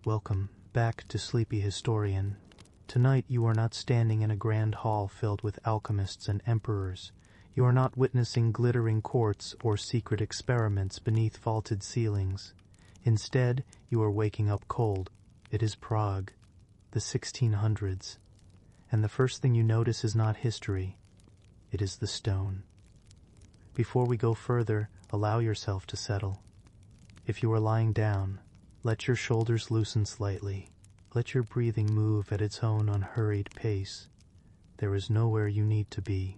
Welcome back to Sleepy Historian. Tonight you are not standing in a grand hall filled with alchemists and emperors. You are not witnessing glittering courts or secret experiments beneath vaulted ceilings. Instead, you are waking up cold. It is Prague, the 1600s. And the first thing you notice is not history. It is the stone. Before we go further, allow yourself to settle. If you are lying down, let your shoulders loosen slightly. Let your breathing move at its own unhurried pace. There is nowhere you need to be.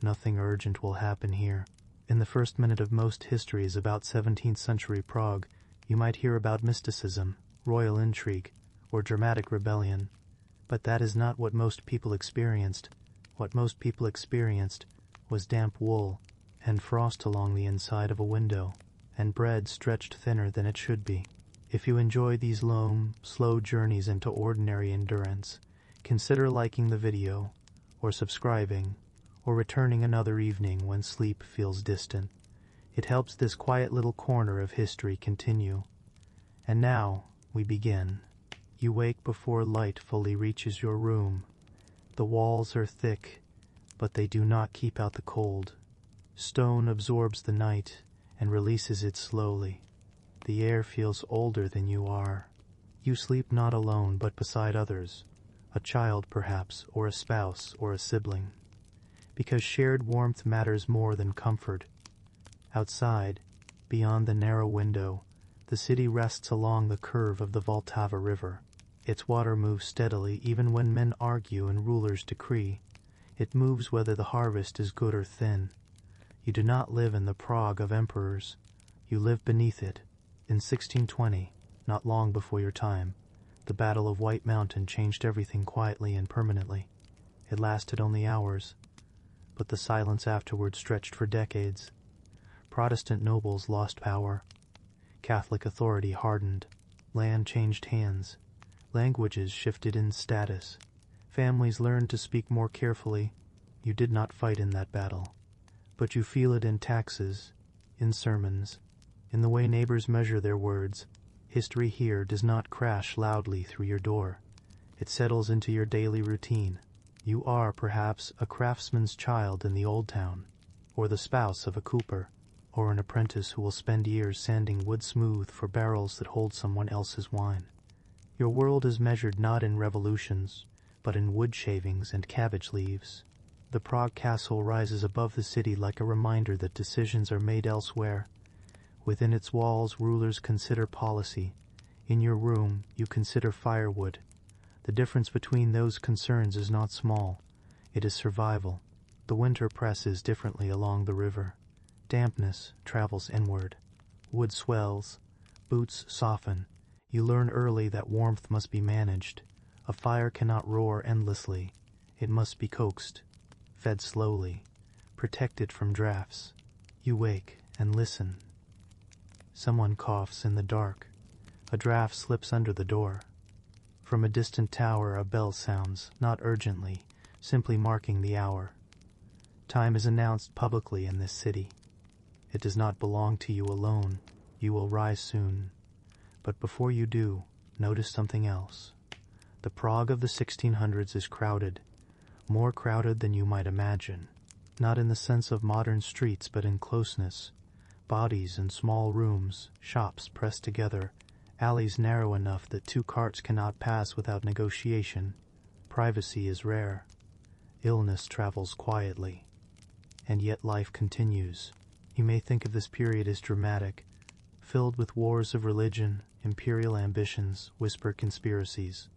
Nothing urgent will happen here. In the first minute of most histories about 17th century Prague, you might hear about mysticism, royal intrigue, or dramatic rebellion. But that is not what most people experienced. What most people experienced was damp wool, and frost along the inside of a window, and bread stretched thinner than it should be. If you enjoy these long, slow journeys into ordinary endurance, consider liking the video, or subscribing, or returning another evening when sleep feels distant. It helps this quiet little corner of history continue. And now, we begin. You wake before light fully reaches your room. The walls are thick, but they do not keep out the cold. Stone absorbs the night and releases it slowly. The air feels older than you are. You sleep not alone but beside others, a child perhaps, or a spouse, or a sibling. Because shared warmth matters more than comfort. Outside, beyond the narrow window, the city rests along the curve of the Vltava River. Its water moves steadily even when men argue and rulers decree. It moves whether the harvest is good or thin. You do not live in the Prague of emperors. You live beneath it. In 1620, not long before your time, the Battle of White Mountain changed everything quietly and permanently. It lasted only hours, but the silence afterward stretched for decades. Protestant nobles lost power. Catholic authority hardened. Land changed hands. Languages shifted in status. Families learned to speak more carefully. You did not fight in that battle, but you feel it in taxes, in sermons, in the way neighbors measure their words. History here does not crash loudly through your door. It settles into your daily routine. You are, perhaps, a craftsman's child in the old town, or the spouse of a cooper, or an apprentice who will spend years sanding wood smooth for barrels that hold someone else's wine. Your world is measured not in revolutions, but in wood shavings and cabbage leaves. The Prague Castle rises above the city like a reminder that decisions are made elsewhere. Within its walls, rulers consider policy. In your room, you consider firewood. The difference between those concerns is not small. It is survival. The winter presses differently along the river. Dampness travels inward. Wood swells. Boots soften. You learn early that warmth must be managed. A fire cannot roar endlessly. It must be coaxed, fed slowly, protected from drafts. You wake and listen. Someone coughs in the dark. A draft slips under the door. From a distant tower a bell sounds, not urgently, simply marking the hour. Time is announced publicly in this city. It does not belong to you alone. You will rise soon. But before you do, notice something else. The Prague of the 1600s is crowded, more crowded than you might imagine. Not in the sense of modern streets, but in closeness. Bodies in small rooms, shops pressed together, alleys narrow enough that two carts cannot pass without negotiation. Privacy is rare. Illness travels quietly. And yet life continues. You may think of this period as dramatic, filled with wars of religion, imperial ambitions, whispered conspiracies.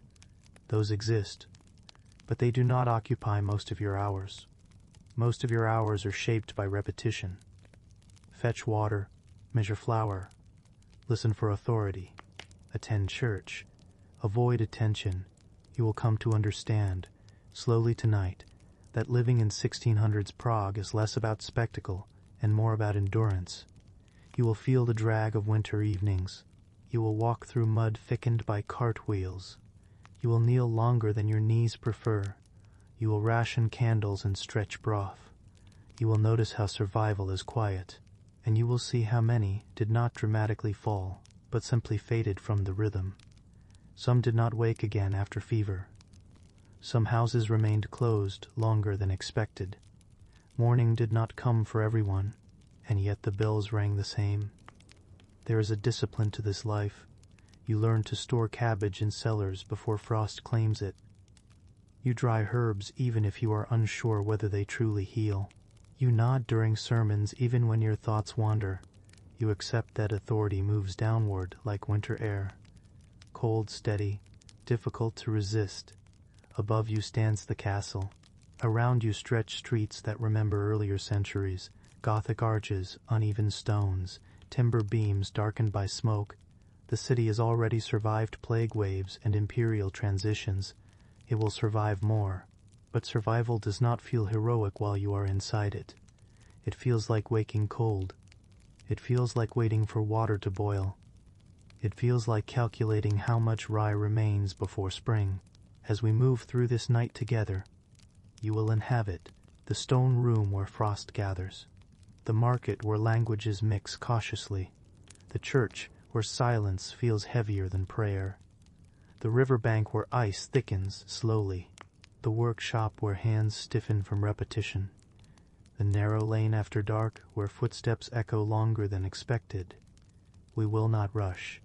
Those exist, but they do not occupy most of your hours. Most of your hours are shaped by repetition. Fetch water, measure flour, listen for authority, attend church, avoid attention. You will come to understand, slowly tonight, that living in 1600s Prague is less about spectacle and more about endurance. You will feel the drag of winter evenings. You will walk through mud thickened by cartwheels. You will kneel longer than your knees prefer. You will ration candles and stretch broth. You will notice how survival is quiet, and you will see how many did not dramatically fall, but simply faded from the rhythm. Some did not wake again after fever. Some houses remained closed longer than expected. Morning did not come for everyone, and yet the bells rang the same. There is a discipline to this life. You learn to store cabbage in cellars before frost claims it. You dry herbs even if you are unsure whether they truly heal. You nod during sermons even when your thoughts wander. You accept that authority moves downward like winter air. Cold, steady, difficult to resist. Above you stands the castle. Around you stretch streets that remember earlier centuries, Gothic arches, uneven stones, timber beams darkened by smoke. The city has already survived plague waves and imperial transitions. It will survive more, but survival does not feel heroic while you are inside it. It feels like waking cold. It feels like waiting for water to boil. It feels like calculating how much rye remains before spring. As we move through this night together, you will inhabit the stone room where frost gathers, the market where languages mix cautiously, the church where silence feels heavier than prayer, the riverbank where ice thickens slowly, the workshop where hands stiffen from repetition, the narrow lane after dark where footsteps echo longer than expected. We will not rush.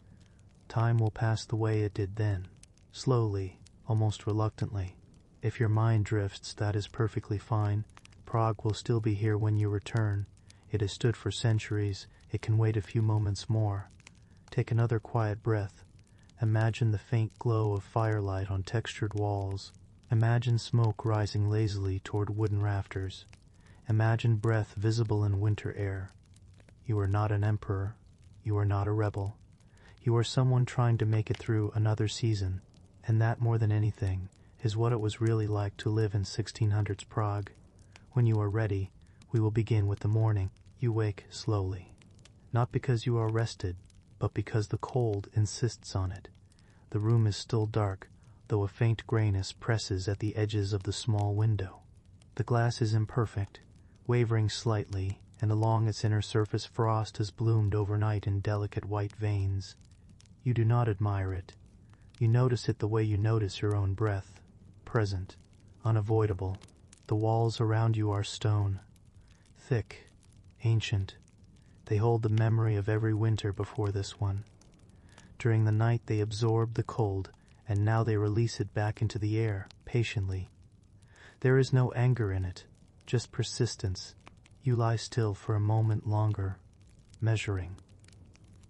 Time will pass the way it did then, slowly, almost reluctantly. If your mind drifts, that is perfectly fine. Prague will still be here when you return. It has stood for centuries. It can wait a few moments more. Take another quiet breath. Imagine the faint glow of firelight on textured walls. Imagine smoke rising lazily toward wooden rafters. Imagine breath visible in winter air. You are not an emperor. You are not a rebel. You are someone trying to make it through another season, and that, more than anything, is what it was really like to live in 1600s Prague. When you are ready, we will begin with the morning. You wake slowly, not because you are rested, but because the cold insists on it. The room is still dark, though a faint grayness presses at the edges of the small window. The glass is imperfect, wavering slightly, and along its inner surface frost has bloomed overnight in delicate white veins. You do not admire it. You notice it the way you notice your own breath, present, unavoidable. The walls around you are stone, thick, ancient. They hold the memory of every winter before this one. During the night they absorb the cold, and now they release it back into the air, patiently. There is no anger in it, just persistence. You lie still for a moment longer, measuring.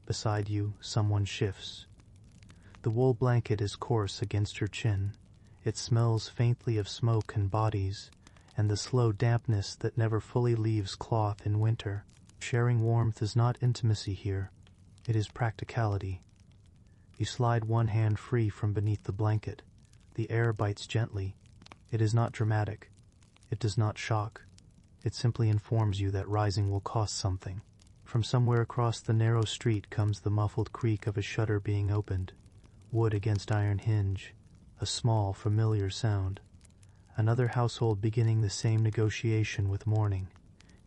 Beside you, someone shifts. The wool blanket is coarse against your chin. It smells faintly of smoke and bodies, and the slow dampness that never fully leaves cloth in winter. Sharing warmth is not intimacy here. It is practicality. You slide one hand free from beneath the blanket. The air bites gently. It is not dramatic. It does not shock. It simply informs you that rising will cost something. From somewhere across the narrow street comes the muffled creak of a shutter being opened. Wood against iron hinge. A small, familiar sound. Another household beginning the same negotiation with morning.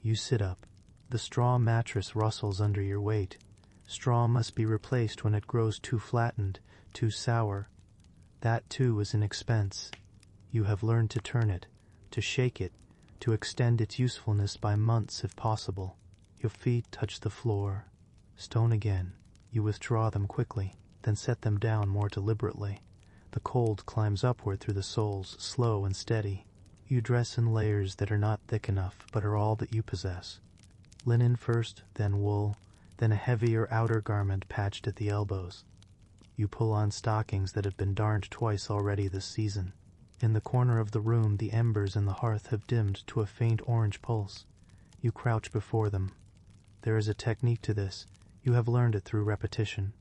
You sit up. The straw mattress rustles under your weight. Straw must be replaced when it grows too flattened, too sour. That, too, is an expense. You have learned to turn it, to shake it, to extend its usefulness by months if possible. Your feet touch the floor. Stone again. You withdraw them quickly, then set them down more deliberately. The cold climbs upward through the soles, slow and steady. You dress in layers that are not thick enough, but are all that you possess. Linen first, then wool, then a heavier outer garment patched at the elbows. You pull on stockings that have been darned twice already this season. In the corner of the room, the embers in the hearth have dimmed to a faint orange pulse. You crouch before them. There is a technique to this. You have learned it through repetition.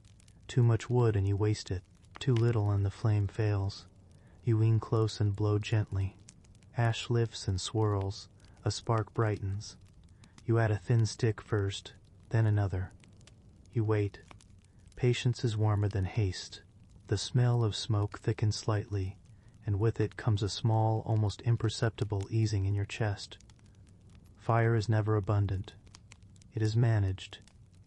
Too much wood and you waste it. Too little and the flame fails. You lean close and blow gently. Ash lifts and swirls. A spark brightens. You add a thin stick first, then another. You wait. Patience is warmer than haste. The smell of smoke thickens slightly, and with it comes a small, almost imperceptible easing in your chest. Fire is never abundant. It is managed,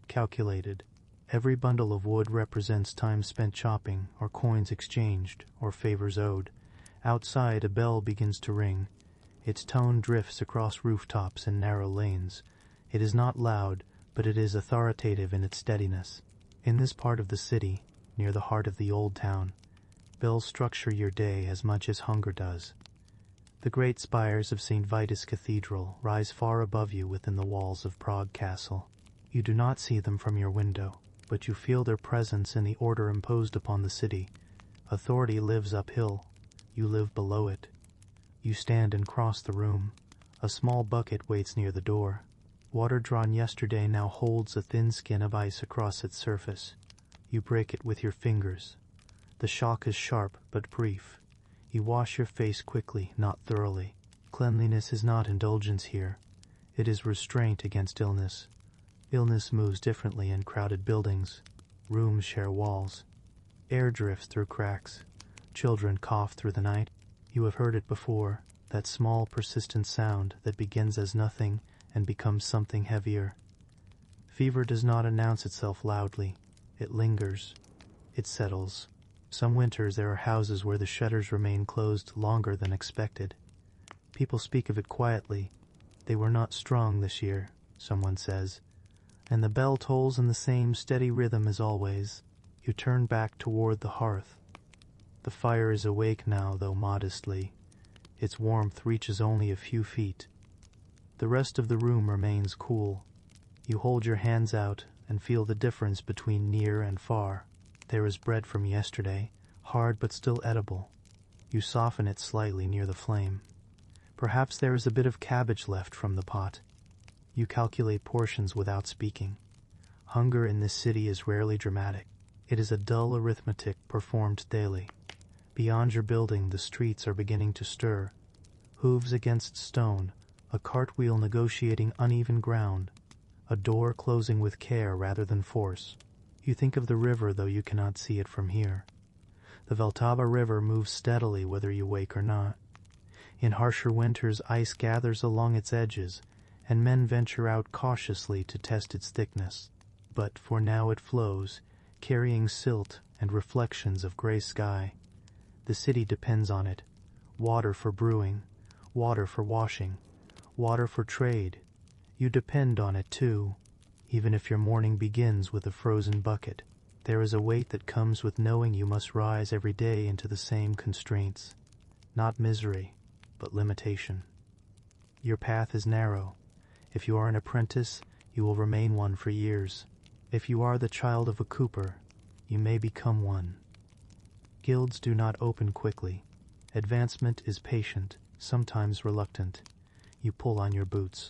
calculated. Every bundle of wood represents time spent chopping, or coins exchanged, or favors owed. Outside, a bell begins to ring. Its tone drifts across rooftops and narrow lanes. It is not loud, but it is authoritative in its steadiness. In this part of the city, near the heart of the old town, bells structure your day as much as hunger does. The great spires of St. Vitus Cathedral rise far above you within the walls of Prague Castle. You do not see them from your window, but you feel their presence in the order imposed upon the city. Authority lives uphill. You live below it. You stand and cross the room. A small bucket waits near the door. Water drawn yesterday now holds a thin skin of ice across its surface. You break it with your fingers. The shock is sharp but brief. You wash your face quickly, not thoroughly. Cleanliness is not indulgence here. It is restraint against illness. Illness moves differently in crowded buildings. Rooms share walls. Air drifts through cracks. Children cough through the night. You have heard it before, that small persistent sound that begins as nothing and becomes something heavier. Fever does not announce itself loudly. It lingers. It settles. Some winters there are houses where the shutters remain closed longer than expected. People speak of it quietly. They were not strong this year, someone says. And the bell tolls in the same steady rhythm as always. You turn back toward the hearth. The fire is awake now, though modestly. Its warmth reaches only a few feet. The rest of the room remains cool. You hold your hands out and feel the difference between near and far. There is bread from yesterday, hard but still edible. You soften it slightly near the flame. Perhaps there is a bit of cabbage left from the pot. You calculate portions without speaking. Hunger in this city is rarely dramatic. It is a dull arithmetic performed daily. Beyond your building, the streets are beginning to stir. Hooves against stone, a cartwheel negotiating uneven ground, a door closing with care rather than force. You think of the river, though you cannot see it from here. The Vltava River moves steadily whether you wake or not. In harsher winters, ice gathers along its edges, and men venture out cautiously to test its thickness. But for now it flows, carrying silt and reflections of gray sky. The city depends on it. Water for brewing, water for washing, water for trade. You depend on it too, even if your morning begins with a frozen bucket. There is a weight that comes with knowing you must rise every day into the same constraints. Not misery, but limitation. Your path is narrow. If you are an apprentice, you will remain one for years. If you are the child of a cooper, you may become one. Guilds do not open quickly. Advancement is patient, sometimes reluctant. You pull on your boots.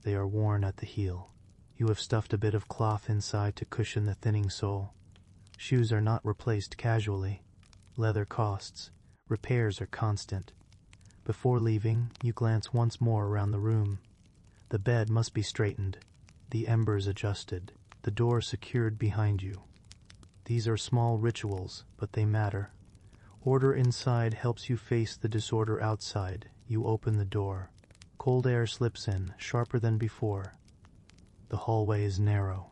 They are worn at the heel. You have stuffed a bit of cloth inside to cushion the thinning sole. Shoes are not replaced casually. Leather costs. Repairs are constant. Before leaving, you glance once more around the room. The bed must be straightened, the embers adjusted, the door secured behind you. These are small rituals, but they matter. Order inside helps you face the disorder outside. You open the door. Cold air slips in, sharper than before. The hallway is narrow.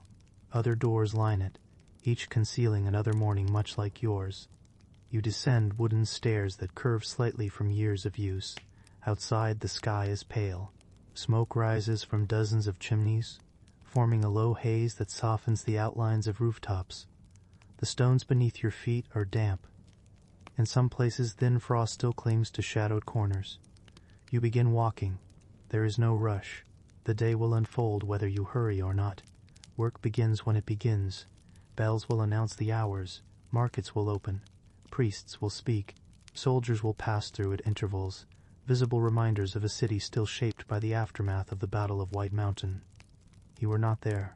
Other doors line it, each concealing another morning much like yours. You descend wooden stairs that curve slightly from years of use. Outside, the sky is pale. Smoke rises from dozens of chimneys, forming a low haze that softens the outlines of rooftops. The stones beneath your feet are damp. In some places, thin frost still clings to shadowed corners. You begin walking. There is no rush. The day will unfold whether you hurry or not. Work begins when it begins. Bells will announce the hours. Markets will open. Priests will speak. Soldiers will pass through at intervals, visible reminders of a city still shaped by the aftermath of the Battle of White Mountain. You were not there.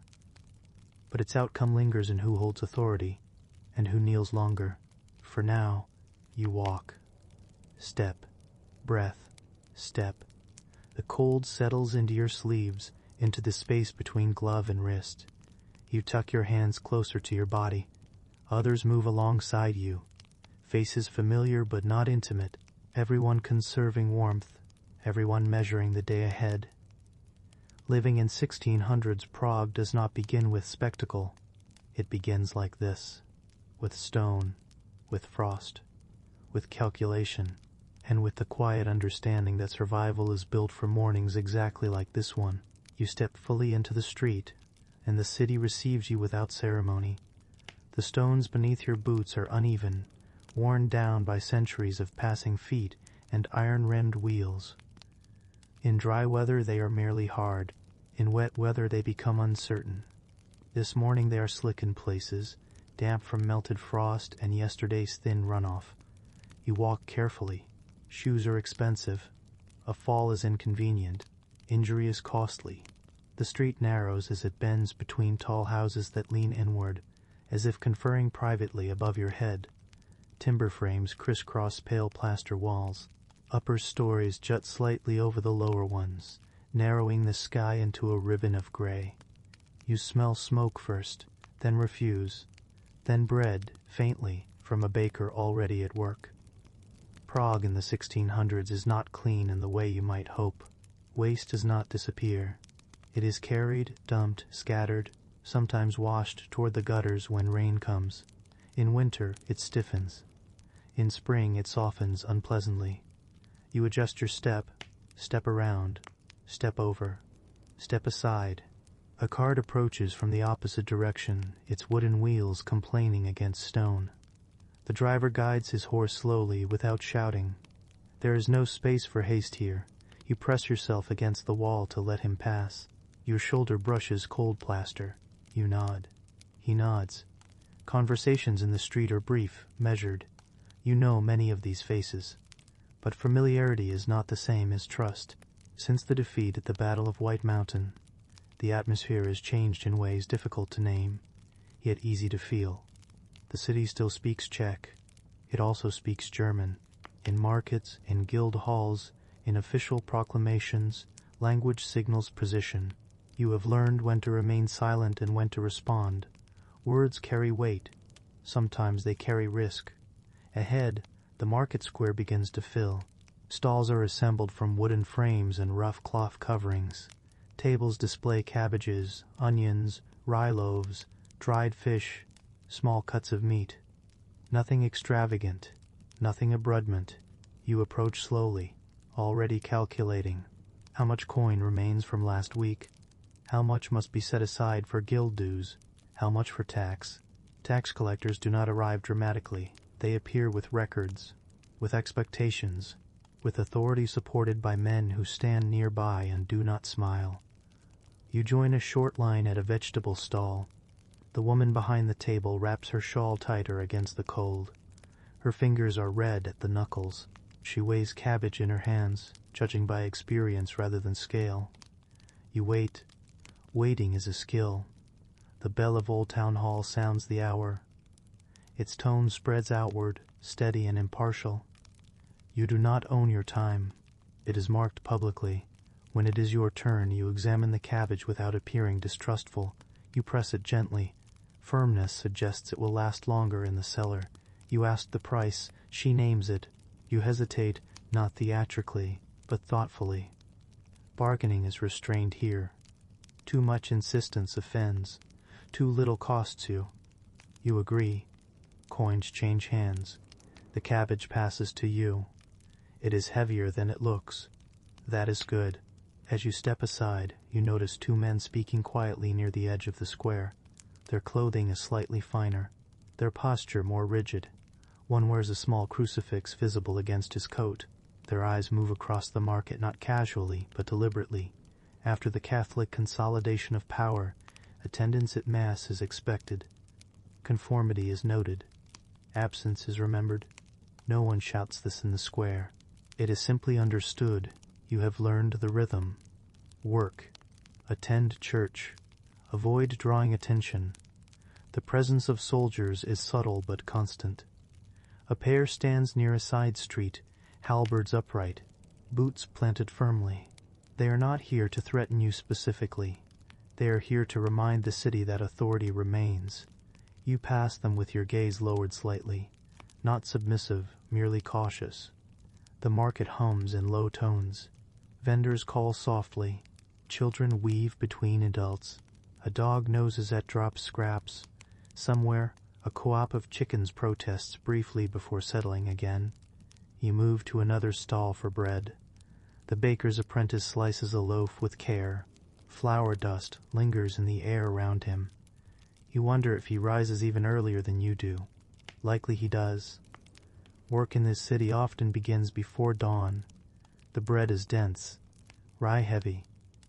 But its outcome lingers in who holds authority, and who kneels longer. For now, you walk. Step, breath, step. The cold settles into your sleeves, into the space between glove and wrist. You tuck your hands closer to your body. Others move alongside you. Faces familiar but not intimate. Everyone conserving warmth. Everyone measuring the day ahead. Living in 1600s Prague does not begin with spectacle. It begins like this, with stone, with frost, with calculation, and with the quiet understanding that survival is built for mornings exactly like this one. You step fully into the street, and the city receives you without ceremony. The stones beneath your boots are uneven, worn down by centuries of passing feet and iron-rimmed wheels. In dry weather they are merely hard, in wet weather they become uncertain. This morning they are slick in places, damp from melted frost and yesterday's thin runoff. You walk carefully. Shoes are expensive. A fall is inconvenient. Injury is costly. The street narrows as it bends between tall houses that lean inward, as if conferring privately above your head. Timber frames crisscross pale plaster walls. Upper stories jut slightly over the lower ones, narrowing the sky into a ribbon of gray. You smell smoke first, then refuse, then bread, faintly, from a baker already at work. Prague in the 1600s is not clean in the way you might hope. Waste does not disappear. It is carried, dumped, scattered, sometimes washed toward the gutters when rain comes. In winter, it stiffens. In spring, it softens unpleasantly. You adjust your step around, step over, step aside. A cart approaches from the opposite direction, its wooden wheels complaining against stone. The driver guides his horse slowly, without shouting. There is no space for haste here. You press yourself against the wall to let him pass. Your shoulder brushes cold plaster. You nod. He nods. Conversations in the street are brief, measured. You know many of these faces. But familiarity is not the same as trust. Since the defeat at the Battle of White Mountain, the atmosphere has changed in ways difficult to name, yet easy to feel. The city still speaks Czech. It also speaks German. In markets, in guild halls, in official proclamations, language signals position. You have learned when to remain silent and when to respond. Words carry weight. Sometimes they carry risk. Ahead, the market square begins to fill. Stalls are assembled from wooden frames and rough cloth coverings. Tables display cabbages, onions, rye loaves, dried fish, small cuts of meat. Nothing extravagant, nothing abrupt. You approach slowly, already calculating. How much coin remains from last week? How much must be set aside for guild dues? How much for tax? Tax collectors do not arrive dramatically. They appear with records, with expectations, with authority supported by men who stand nearby and do not smile. You join a short line at a vegetable stall. The woman behind the table wraps her shawl tighter against the cold. Her fingers are red at the knuckles. She weighs cabbage in her hands, judging by experience rather than scale. You wait. Waiting is a skill. The bell of Old Town Hall sounds the hour. Its tone spreads outward, steady and impartial. You do not own your time. It is marked publicly. When it is your turn, you examine the cabbage without appearing distrustful. You press it gently. Firmness suggests it will last longer in the cellar. You ask the price. She names it. You hesitate, not theatrically, but thoughtfully. Bargaining is restrained here. Too much insistence offends. Too little costs you. You agree. Coins change hands. The cabbage passes to you. It is heavier than it looks. That is good. As you step aside, you notice two men speaking quietly near the edge of the square. Their clothing is slightly finer, their posture more rigid. One wears a small crucifix visible against his coat. Their eyes move across the market not casually, but deliberately. After the Catholic consolidation of power, attendance at Mass is expected. Conformity is noted. Absence is remembered. No one shouts this in the square. It is simply understood. You have learned the rhythm. Work. Attend church. Avoid drawing attention. The presence of soldiers is subtle but constant. A pair stands near a side street, halberds upright, boots planted firmly. They are not here to threaten you specifically. They are here to remind the city that authority remains. You pass them with your gaze lowered slightly, not submissive, merely cautious. The market hums in low tones. Vendors call softly. Children weave between adults. A dog noses at dropped scraps. Somewhere, a co-op of chickens protests briefly before settling again. You move to another stall for bread. The baker's apprentice slices a loaf with care. Flour dust lingers in the air around him. You wonder if he rises even earlier than you do. Likely he does. Work in this city often begins before dawn. The bread is dense, rye-heavy.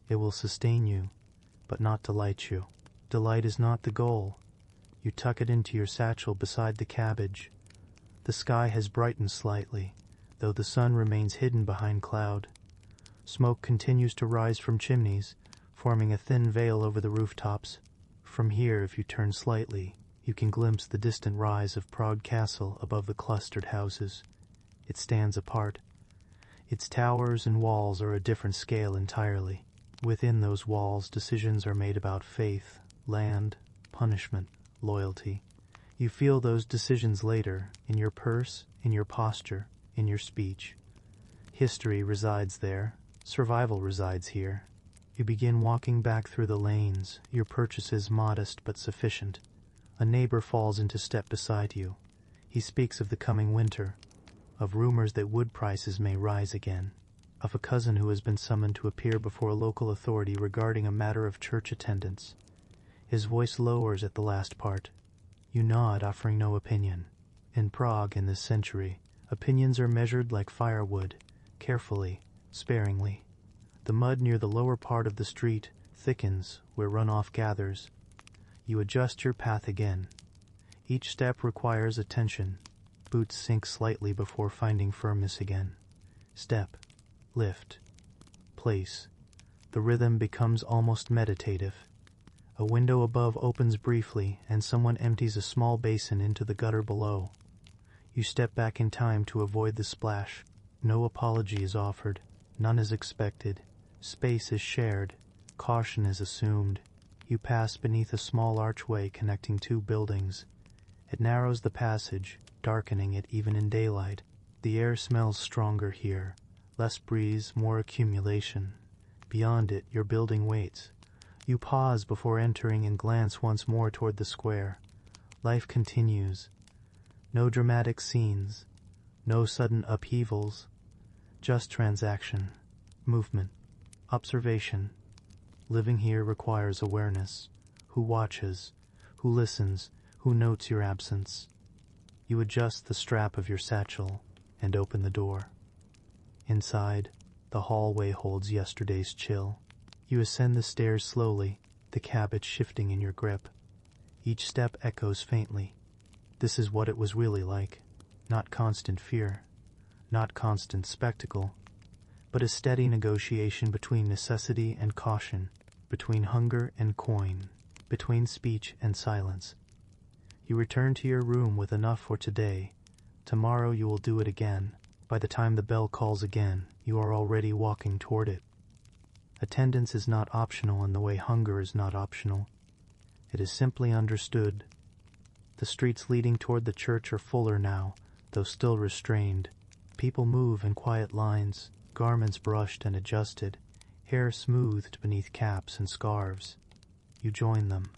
It will sustain you, but not delight you. Delight is not the goal. You tuck it into your satchel beside the cabbage. The sky has brightened slightly, though the sun remains hidden behind cloud. Smoke continues to rise from chimneys, forming a thin veil over the rooftops. From here, if you turn slightly, you can glimpse the distant rise of Prague Castle above the clustered houses. It stands apart. Its towers and walls are a different scale entirely. Within those walls, decisions are made about faith, land, punishment, loyalty. You feel those decisions later, in your purse, in your posture, in your speech. History resides there. Survival resides here. You begin walking back through the lanes, your purchases modest but sufficient. A neighbor falls into step beside you. He speaks of the coming winter, of rumors that wood prices may rise again, of a cousin who has been summoned to appear before a local authority regarding a matter of church attendance. His voice lowers at the last part. You nod, offering no opinion. In Prague in this century, opinions are measured like firewood, carefully, sparingly. The mud near the lower part of the street thickens where runoff gathers. You adjust your path again. Each step requires attention. Boots sink slightly before finding firmness again. Step, lift, place. The rhythm becomes almost meditative. A window above opens briefly, and someone empties a small basin into the gutter below. You step back in time to avoid the splash. No apology is offered. None is expected. Space is shared. Caution is assumed. You pass beneath a small archway connecting two buildings. It narrows the passage, darkening it even in daylight. The air smells stronger here. Less breeze, more accumulation. Beyond it, your building waits. You pause before entering and glance once more toward the square. Life continues. No dramatic scenes. No sudden upheavals. Just transaction. Movement. Observation. Living here requires awareness. Who watches? Who listens? Who notes your absence? You adjust the strap of your satchel and open the door. Inside, the hallway holds yesterday's chill. You ascend the stairs slowly, the cabbage shifting in your grip. Each step echoes faintly. This is what it was really like. Not constant fear, not constant spectacle, but a steady negotiation between necessity and caution, between hunger and coin, between speech and silence. You return to your room with enough for today. Tomorrow you will do it again. By the time the bell calls again, you are already walking toward it. Attendance is not optional in the way hunger is not optional. It is simply understood. The streets leading toward the church are fuller now, though still restrained. People move in quiet lines, garments brushed and adjusted, hair smoothed beneath caps and scarves. You join them.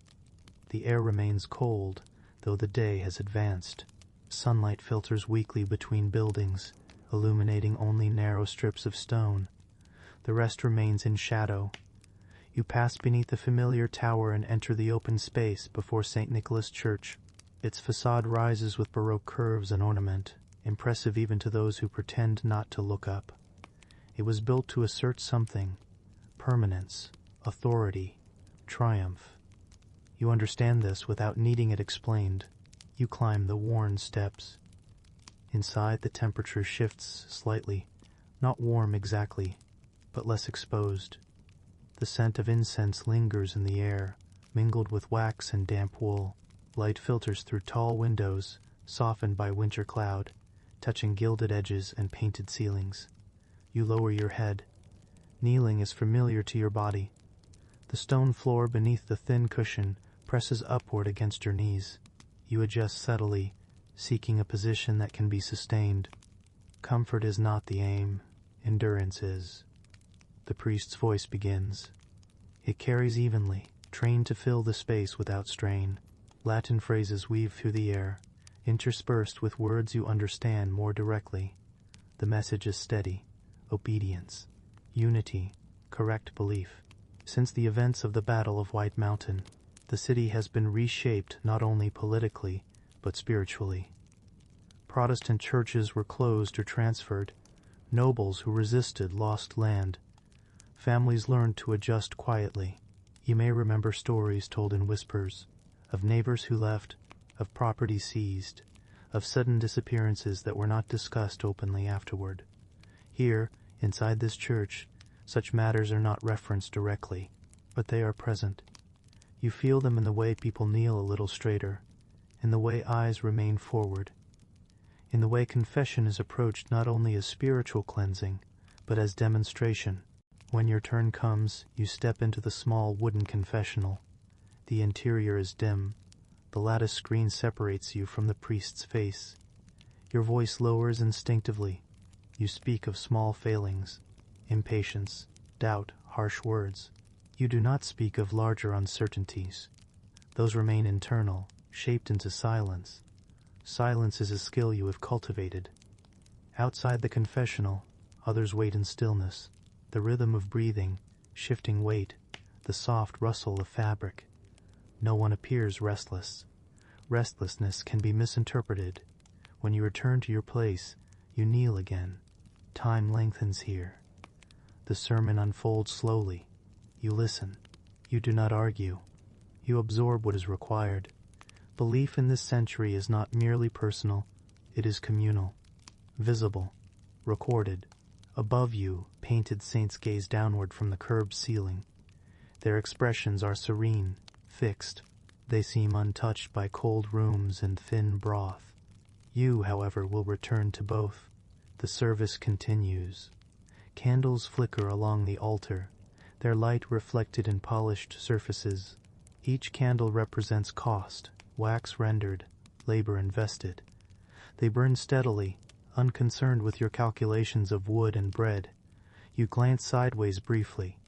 The air remains cold, though the day has advanced. Sunlight filters weakly between buildings, illuminating only narrow strips of stone. The rest remains in shadow. You pass beneath the familiar tower and enter the open space before St. Nicholas Church. Its facade rises with Baroque curves and ornament, impressive even to those who pretend not to look up. It was built to assert something: permanence, authority, triumph. You understand this without needing it explained. You climb the worn steps. Inside, the temperature shifts slightly, not warm exactly, but less exposed. The scent of incense lingers in the air, mingled with wax and damp wool. Light filters through tall windows, softened by winter cloud, touching gilded edges and painted ceilings. You lower your head. Kneeling is familiar to your body. The stone floor beneath the thin cushion presses upward against your knees. You adjust subtly, seeking a position that can be sustained. Comfort is not the aim, endurance is. The priest's voice begins. It carries evenly, trained to fill the space without strain. Latin phrases weave through the air, interspersed with words you understand more directly. The message is steady: obedience, unity, correct belief. Since the events of the Battle of White Mountain, the city has been reshaped not only politically, but spiritually. Protestant churches were closed or transferred. Nobles who resisted lost land. Families learned to adjust quietly. You may remember stories told in whispers, of neighbors who left, of property seized, of sudden disappearances that were not discussed openly afterward. Here, inside this church, such matters are not referenced directly, but they are present. You feel them in the way people kneel a little straighter, in the way eyes remain forward, in the way confession is approached not only as spiritual cleansing, but as demonstration. When your turn comes, you step into the small wooden confessional. The interior is dim. The lattice screen separates you from the priest's face. Your voice lowers instinctively. You speak of small failings, impatience, doubt, harsh words. You do not speak of larger uncertainties. Those remain internal, shaped into silence. Silence is a skill you have cultivated. Outside the confessional, others wait in stillness. The rhythm of breathing, shifting weight, the soft rustle of fabric. No one appears restless. Restlessness can be misinterpreted. When you return to your place, you kneel again. Time lengthens here. The sermon unfolds slowly. You listen. You do not argue. You absorb what is required. Belief in this century is not merely personal, it is communal, visible, recorded. Above you, painted saints gaze downward from the curved ceiling. Their expressions are serene, fixed. They seem untouched by cold rooms and thin broth. You, however, will return to both. The service continues. Candles flicker along the altar, their light reflected in polished surfaces. Each candle represents cost, wax rendered, labor invested. They burn steadily, unconcerned with your calculations of wood and bread. You glance sideways briefly.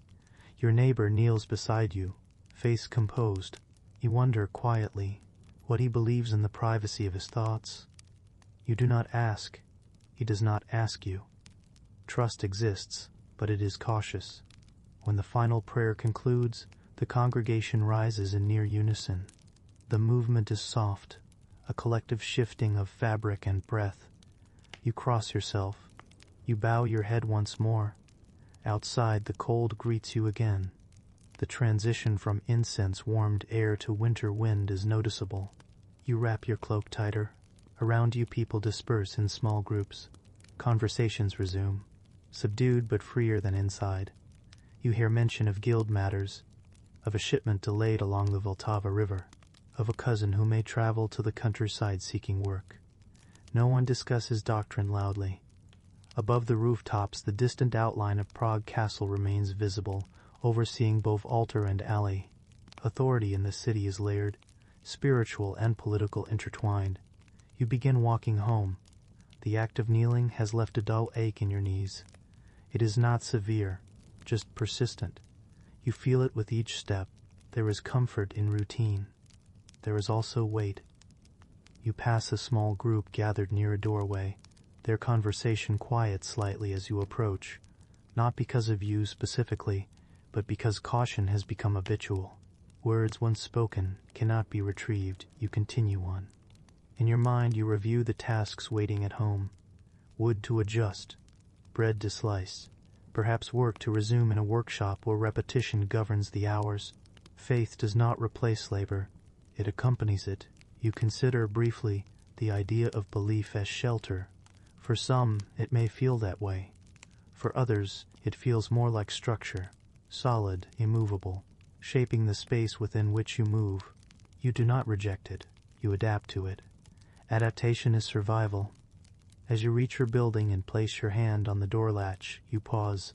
Your neighbor kneels beside you, face composed. You wonder quietly what he believes in the privacy of his thoughts. You do not ask. He does not ask you. Trust exists, but it is cautious. When the final prayer concludes, the congregation rises in near unison. The movement is soft, a collective shifting of fabric and breath. You cross yourself. You bow your head once more. Outside, the cold greets you again. The transition from incense-warmed air to winter wind is noticeable. You wrap your cloak tighter. Around you, people disperse in small groups. Conversations resume, subdued but freer than inside. You hear mention of guild matters, of a shipment delayed along the Vltava River, of a cousin who may travel to the countryside seeking work. No one discusses doctrine loudly. Above the rooftops, the distant outline of Prague Castle remains visible, overseeing both altar and alley. Authority in the city is layered, spiritual and political intertwined. You begin walking home. The act of kneeling has left a dull ache in your knees. It is not severe, just persistent. You feel it with each step. There is comfort in routine. There is also weight. You pass a small group gathered near a doorway. Their conversation quiets slightly as you approach, not because of you specifically, but because caution has become habitual. Words once spoken cannot be retrieved. You continue on. In your mind, you review the tasks waiting at home. Wood to adjust, bread to slice, perhaps work to resume in a workshop where repetition governs the hours. Faith does not replace labor. It accompanies it. You consider briefly the idea of belief as shelter. For some, it may feel that way. For others, it feels more like structure, solid, immovable, shaping the space within which you move. You do not reject it. You adapt to it. Adaptation is survival. As you reach your building and place your hand on the door latch, you pause.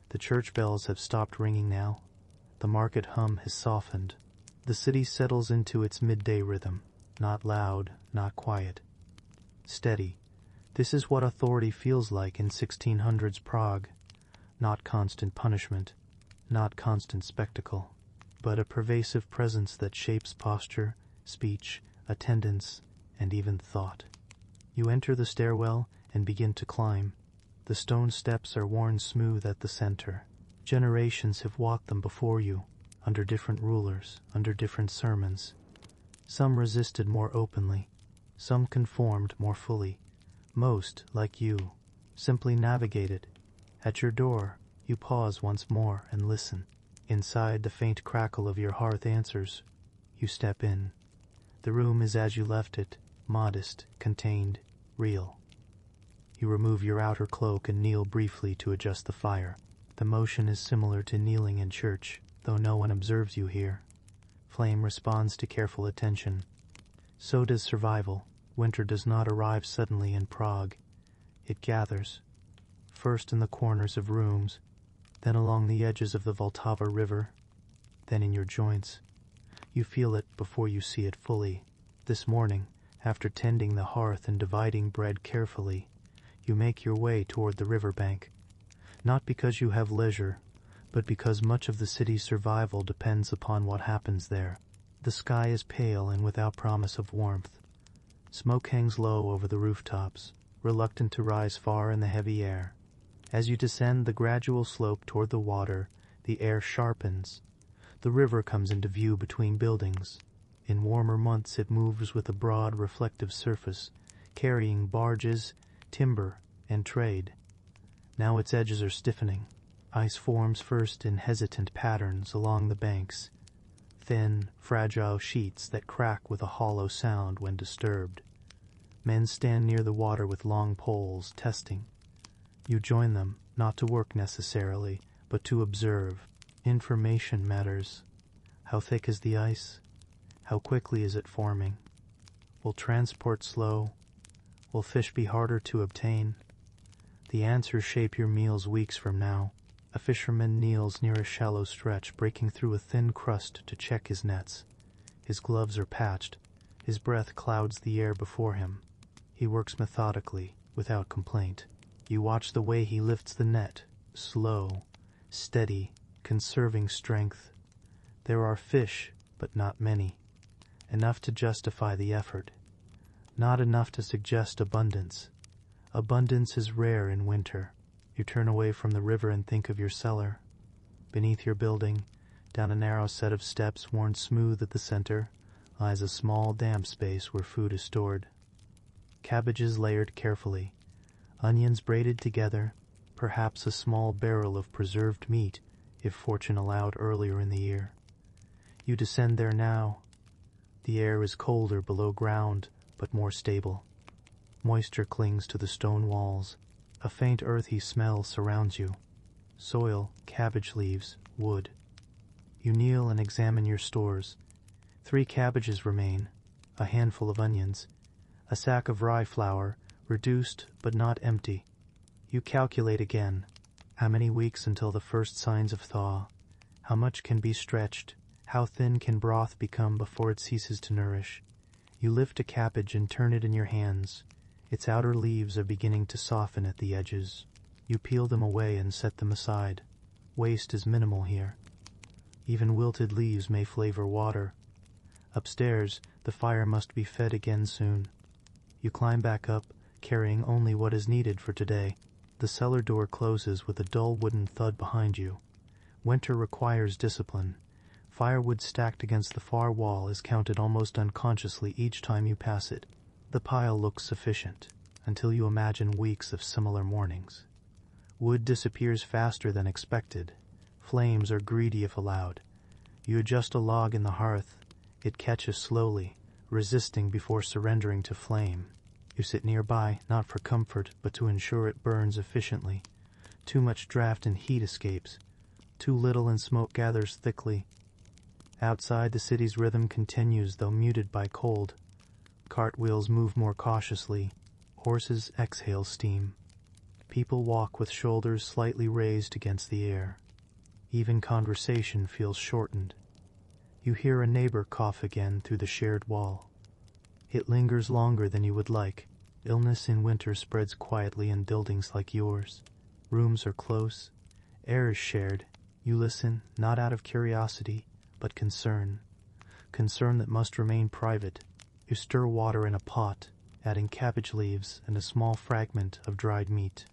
The church bells have stopped ringing now. The market hum has softened. The city settles into its midday rhythm, not loud, not quiet. Steady. This is what authority feels like in 1600s Prague. Not constant punishment, not constant spectacle, but a pervasive presence that shapes posture, speech, attendance, and even thought. You enter the stairwell and begin to climb. The stone steps are worn smooth at the center. Generations have walked them before you, under different rulers, under different sermons. Some resisted more openly, some conformed more fully. Most, like you, simply navigated. At your door, you pause once more and listen. Inside, the faint crackle of your hearth answers. You step in. The room is as you left it, modest, contained, real. You remove your outer cloak and kneel briefly to adjust the fire. The motion is similar to kneeling in church, though no one observes you here. Flame responds to careful attention. So does survival. Winter does not arrive suddenly in Prague. It gathers, first in the corners of rooms, then along the edges of the Vltava River, then in your joints. You feel it before you see it fully. This morning, after tending the hearth and dividing bread carefully, you make your way toward the riverbank. Not because you have leisure, but because much of the city's survival depends upon what happens there. The sky is pale and without promise of warmth. Smoke hangs low over the rooftops, reluctant to rise far in the heavy air. As you descend the gradual slope toward the water, the air sharpens. The river comes into view between buildings. In warmer months it moves with a broad reflective surface, carrying barges, timber, and trade. Now its edges are stiffening. Ice forms first in hesitant patterns along the banks, thin, fragile sheets that crack with a hollow sound when disturbed. Men stand near the water with long poles, testing. You join them, not to work necessarily, but to observe. Information matters. How thick is the ice? How quickly is it forming? Will transport slow? Will fish be harder to obtain? The answers shape your meals weeks from now. A fisherman kneels near a shallow stretch, breaking through a thin crust to check his nets. His gloves are patched. His breath clouds the air before him. He works methodically, without complaint. You watch the way he lifts the net, slow, steady, conserving strength. There are fish, but not many. Enough to justify the effort. Not enough to suggest abundance. Abundance is rare in winter. You turn away from the river and think of your cellar. Beneath your building, down a narrow set of steps worn smooth at the center, lies a small damp space where food is stored. Cabbages layered carefully, onions braided together, perhaps a small barrel of preserved meat, if fortune allowed earlier in the year. You descend there now. The air is colder below ground, but more stable. Moisture clings to the stone walls. A faint earthy smell surrounds you. Soil, cabbage leaves, wood. You kneel and examine your stores. 3 cabbages remain, a handful of onions, a sack of rye flour, reduced but not empty. You calculate again. How many weeks until the first signs of thaw? How much can be stretched? How thin can broth become before it ceases to nourish? You lift a cabbage and turn it in your hands. Its outer leaves are beginning to soften at the edges. You peel them away and set them aside. Waste is minimal here. Even wilted leaves may flavor water. Upstairs, the fire must be fed again soon. You climb back up, carrying only what is needed for today. The cellar door closes with a dull wooden thud behind you. Winter requires discipline. Firewood stacked against the far wall is counted almost unconsciously each time you pass it. The pile looks sufficient, until you imagine weeks of similar mornings. Wood disappears faster than expected. Flames are greedy if allowed. You adjust a log in the hearth. It catches slowly, resisting before surrendering to flame. You sit nearby, not for comfort, but to ensure it burns efficiently. Too much draft and heat escapes. Too little and smoke gathers thickly. Outside, the city's rhythm continues, though muted by cold. Cartwheels move more cautiously. Horses exhale steam. People walk with shoulders slightly raised against the air. Even conversation feels shortened. You hear a neighbor cough again through the shared wall. It lingers longer than you would like. Illness in winter spreads quietly in buildings like yours. Rooms are close. Air is shared. You listen, not out of curiosity, but concern. concern that must remain private. You stir water in a pot, adding cabbage leaves and a small fragment of dried meat.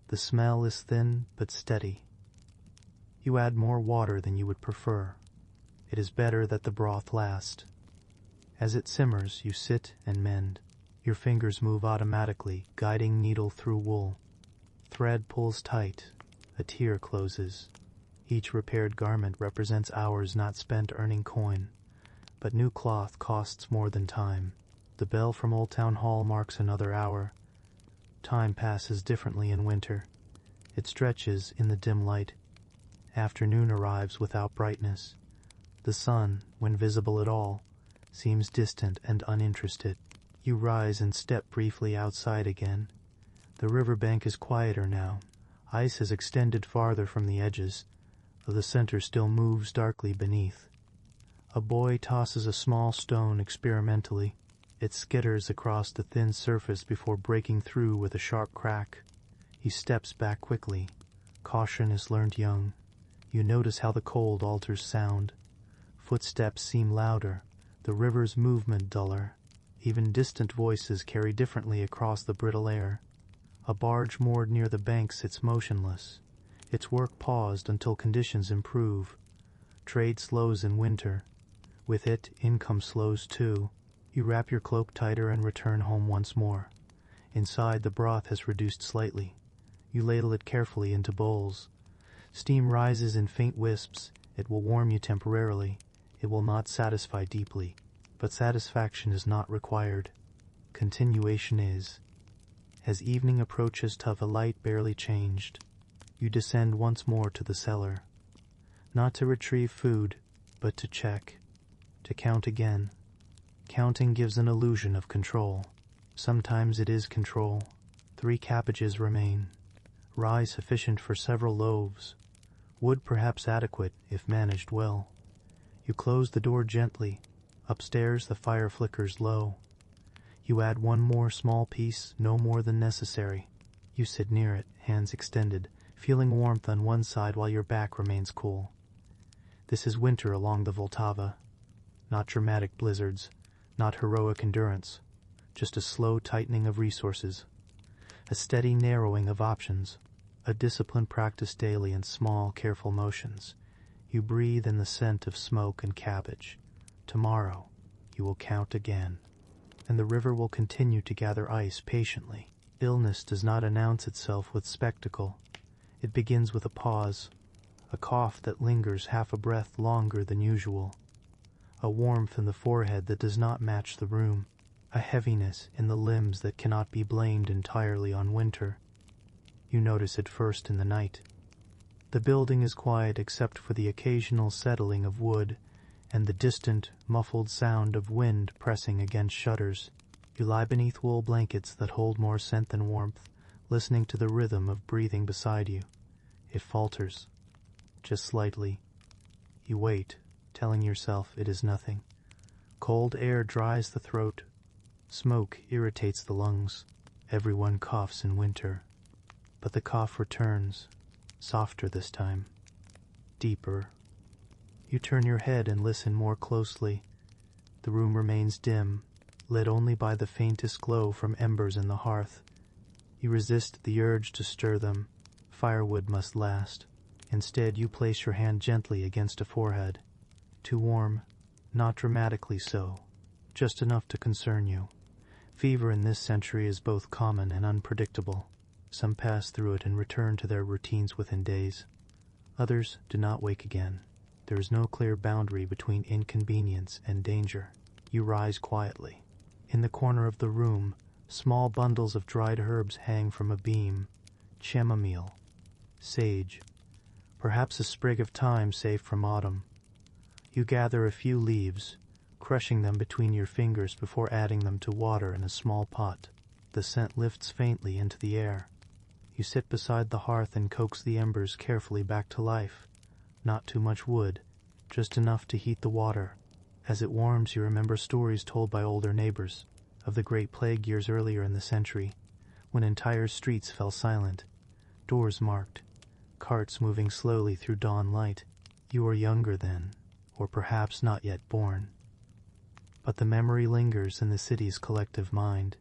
The smell is thin but steady. You add more water than you would prefer. It is better that the broth last. As it simmers, you sit and mend. Your fingers move automatically, guiding needle through wool. Thread pulls tight. A tear closes. Each repaired garment represents hours not spent earning coin. But new cloth costs more than time. The bell from Old Town Hall marks another hour. Time passes differently in winter. It stretches in the dim light. Afternoon arrives without brightness. The sun, when visible at all, seems distant and uninterested. You rise and step briefly outside again. The riverbank is quieter now. Ice has extended farther from the edges, though the center still moves darkly beneath. A boy tosses a small stone experimentally. It skitters across the thin surface before breaking through with a sharp crack. He steps back quickly. Caution is learned young. You notice how the cold alters sound. Footsteps seem louder, the river's movement duller. Even distant voices carry differently across the brittle air. A barge moored near the bank sits motionless. Its work paused until conditions improve. Trade slows in winter. With it, income slows too. You wrap your cloak tighter and return home once more. Inside, the broth has reduced slightly. You ladle it carefully into bowls. Steam rises in faint wisps. It will warm you temporarily. It will not satisfy deeply. But satisfaction is not required. Continuation is. As evening approaches, Vltava light barely changed. You descend once more to the cellar. Not to retrieve food, but to check. To count again. Counting gives an illusion of control. Sometimes it is control. 3 cabbages remain. Rye sufficient for several loaves. Wood perhaps adequate if managed well. You close the door gently. Upstairs the fire flickers low. You add one more small piece, no more than necessary. You sit near it, hands extended, feeling warmth on one side while your back remains cool. This is winter along the Vltava. Not dramatic blizzards, not heroic endurance, just a slow tightening of resources, a steady narrowing of options, a disciplined practice daily in small, careful motions. You breathe in the scent of smoke and cabbage. Tomorrow, you will count again, and the river will continue to gather ice patiently. Illness does not announce itself with spectacle. It begins with a pause, a cough that lingers half a breath longer than usual, a warmth in the forehead that does not match the room, a heaviness in the limbs that cannot be blamed entirely on winter. You notice it first in the night. The building is quiet except for the occasional settling of wood and the distant, muffled sound of wind pressing against shutters. You lie beneath wool blankets that hold more scent than warmth, listening to the rhythm of breathing beside you. It falters, just slightly. You wait, telling yourself it is nothing. Cold air dries the throat. Smoke irritates the lungs. Everyone coughs in winter. But the cough returns, softer this time, deeper. You turn your head and listen more closely. The room remains dim, lit only by the faintest glow from embers in the hearth. You resist the urge to stir them. Firewood must last. Instead, you place your hand gently against a forehead. Too warm, not dramatically so, just enough to concern you. Fever in this century is both common and unpredictable. Some pass through it and return to their routines within days. Others do not wake again. There is no clear boundary between inconvenience and danger. You rise quietly. In the corner of the room, small bundles of dried herbs hang from a beam. Chamomile, sage, perhaps a sprig of thyme saved from autumn. You gather a few leaves, crushing them between your fingers before adding them to water in a small pot. The scent lifts faintly into the air. You sit beside the hearth and coax the embers carefully back to life. Not too much wood, just enough to heat the water. As it warms, you remember stories told by older neighbors of the Great Plague years earlier in the century, when entire streets fell silent, doors marked, carts moving slowly through dawn light. You were younger then, or perhaps not yet born. But the memory lingers in the city's collective mind.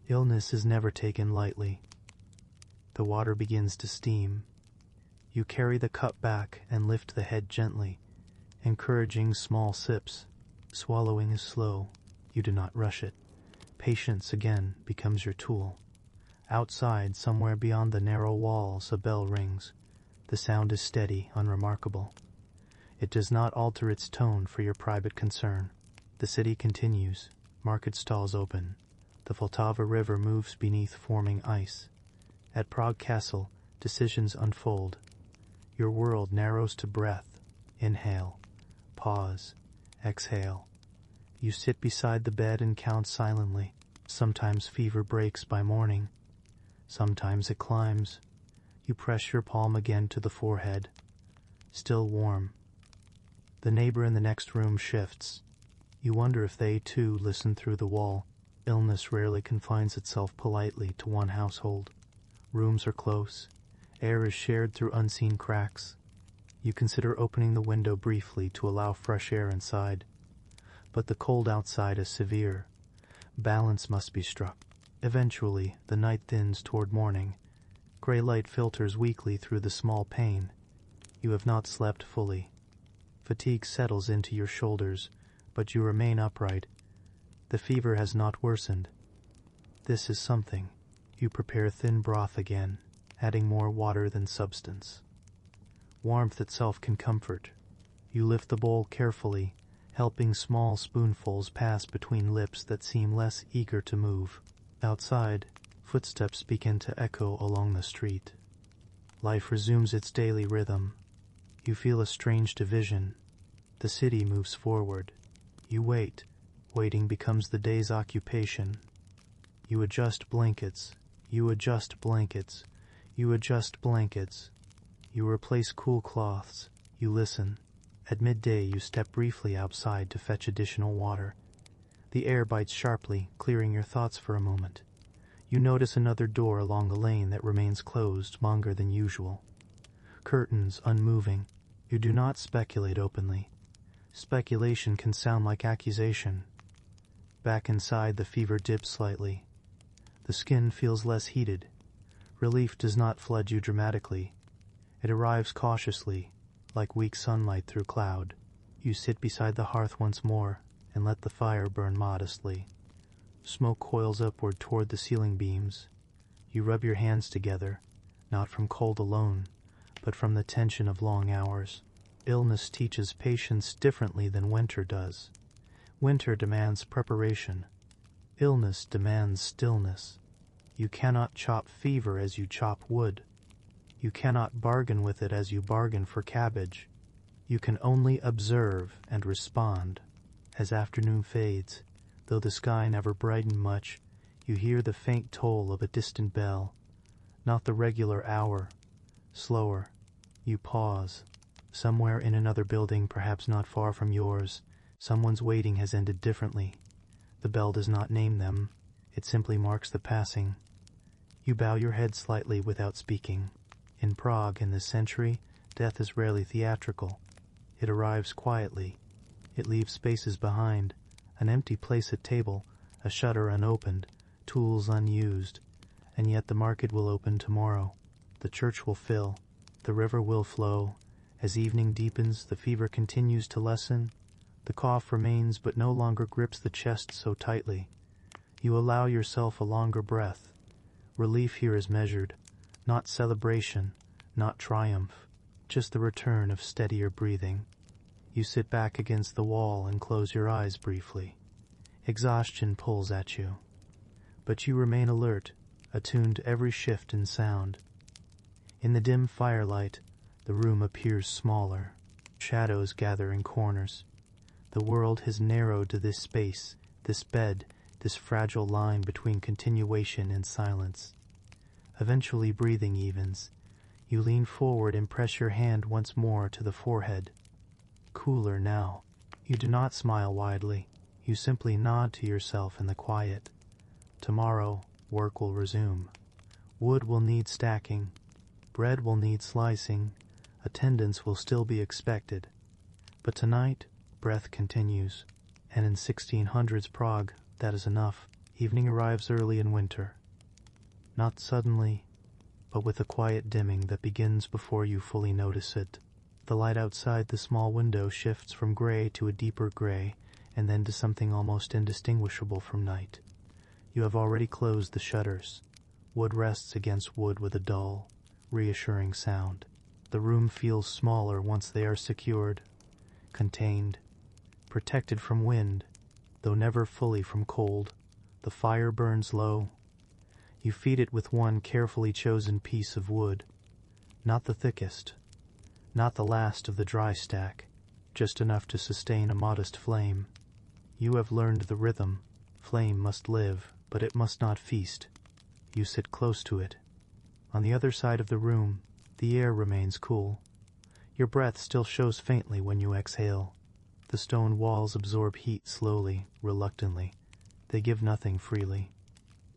Illness is never taken lightly. The water begins to steam. You carry the cup back and lift the head gently, encouraging small sips. Swallowing is slow. You do not rush it. Patience again becomes your tool. Outside, somewhere beyond the narrow walls, a bell rings. The sound is steady, unremarkable. It does not alter its tone for your private concern. The city continues. Market stalls open. The Vltava River moves beneath forming ice. At Prague Castle, decisions unfold. Your world narrows to breath. Inhale. Pause. Exhale. You sit beside the bed and count silently. Sometimes fever breaks by morning. Sometimes it climbs. You press your palm again to the forehead. Still warm. The neighbor in the next room shifts. You wonder if they, too, listen through the wall. Illness rarely confines itself politely to one household. Rooms are close. Air is shared through unseen cracks. You consider opening the window briefly to allow fresh air inside. But the cold outside is severe. Balance must be struck. Eventually, the night thins toward morning. Gray light filters weakly through the small pane. You have not slept fully. Fatigue settles into your shoulders, but you remain upright. The fever has not worsened. This is something. You prepare thin broth again, adding more water than substance. Warmth itself can comfort. You lift the bowl carefully, helping small spoonfuls pass between lips that seem less eager to move. Outside, footsteps begin to echo along the street. Life resumes its daily rhythm. You feel a strange division. The city moves forward. You wait. Waiting becomes the day's occupation. You adjust blankets. You adjust blankets. You adjust blankets. You replace cool cloths. You listen. At midday, you step briefly outside to fetch additional water. The air bites sharply, clearing your thoughts for a moment. You notice another door along the lane that remains closed longer than usual. Curtains unmoving. You do not speculate openly. Speculation can sound like accusation. Back inside, the fever dips slightly. The skin feels less heated. Relief does not flood you dramatically. It arrives cautiously, like weak sunlight through cloud. You sit beside the hearth once more and let the fire burn modestly. Smoke coils upward toward the ceiling beams. You rub your hands together, not from cold alone, but from the tension of long hours. Illness teaches patience differently than winter does. Winter demands preparation. Illness demands stillness. You cannot chop fever as you chop wood. You cannot bargain with it as you bargain for cabbage. You can only observe and respond. As afternoon fades, though the sky never brightened much, you hear the faint toll of a distant bell. Not the regular hour. Slower. You pause. Somewhere in another building, perhaps not far from yours, someone's waiting has ended differently. The bell does not name them. It simply marks the passing. You bow your head slightly without speaking. In Prague, in this century, death is rarely theatrical. It arrives quietly. It leaves spaces behind, an empty place at table, a shutter unopened, tools unused. And yet the market will open tomorrow. The church will fill. The river will flow. As evening deepens, the fever continues to lessen. The cough remains but no longer grips the chest so tightly. You allow yourself a longer breath. Relief here is measured. Not celebration, not triumph, just the return of steadier breathing. You sit back against the wall and close your eyes briefly. Exhaustion pulls at you. But you remain alert, attuned to every shift in sound. In the dim firelight, the room appears smaller. Shadows gather in corners. The world has narrowed to this space, this bed, this fragile line between continuation and silence. Eventually breathing evens. You lean forward and press your hand once more to the forehead. Cooler now. You do not smile widely. You simply nod to yourself in the quiet. Tomorrow, work will resume. Wood will need stacking. Bread will need slicing. Attendance will still be expected. But tonight, breath continues, and in 1600s Prague, that is enough. Evening arrives early in winter. Not suddenly, but with a quiet dimming that begins before you fully notice it. The light outside the small window shifts from gray to a deeper gray, and then to something almost indistinguishable from night. You have already closed the shutters. Wood rests against wood with a dull, reassuring sound. The room feels smaller once they are secured, contained, protected from wind, though never fully from cold. The fire burns low. You feed it with one carefully chosen piece of wood, not the thickest, not the last of the dry stack, just enough to sustain a modest flame. You have learned the rhythm. Flame must live, but it must not feast. You sit close to it. On the other side of the room, the air remains cool. Your breath still shows faintly when you exhale. The stone walls absorb heat slowly, reluctantly. They give nothing freely.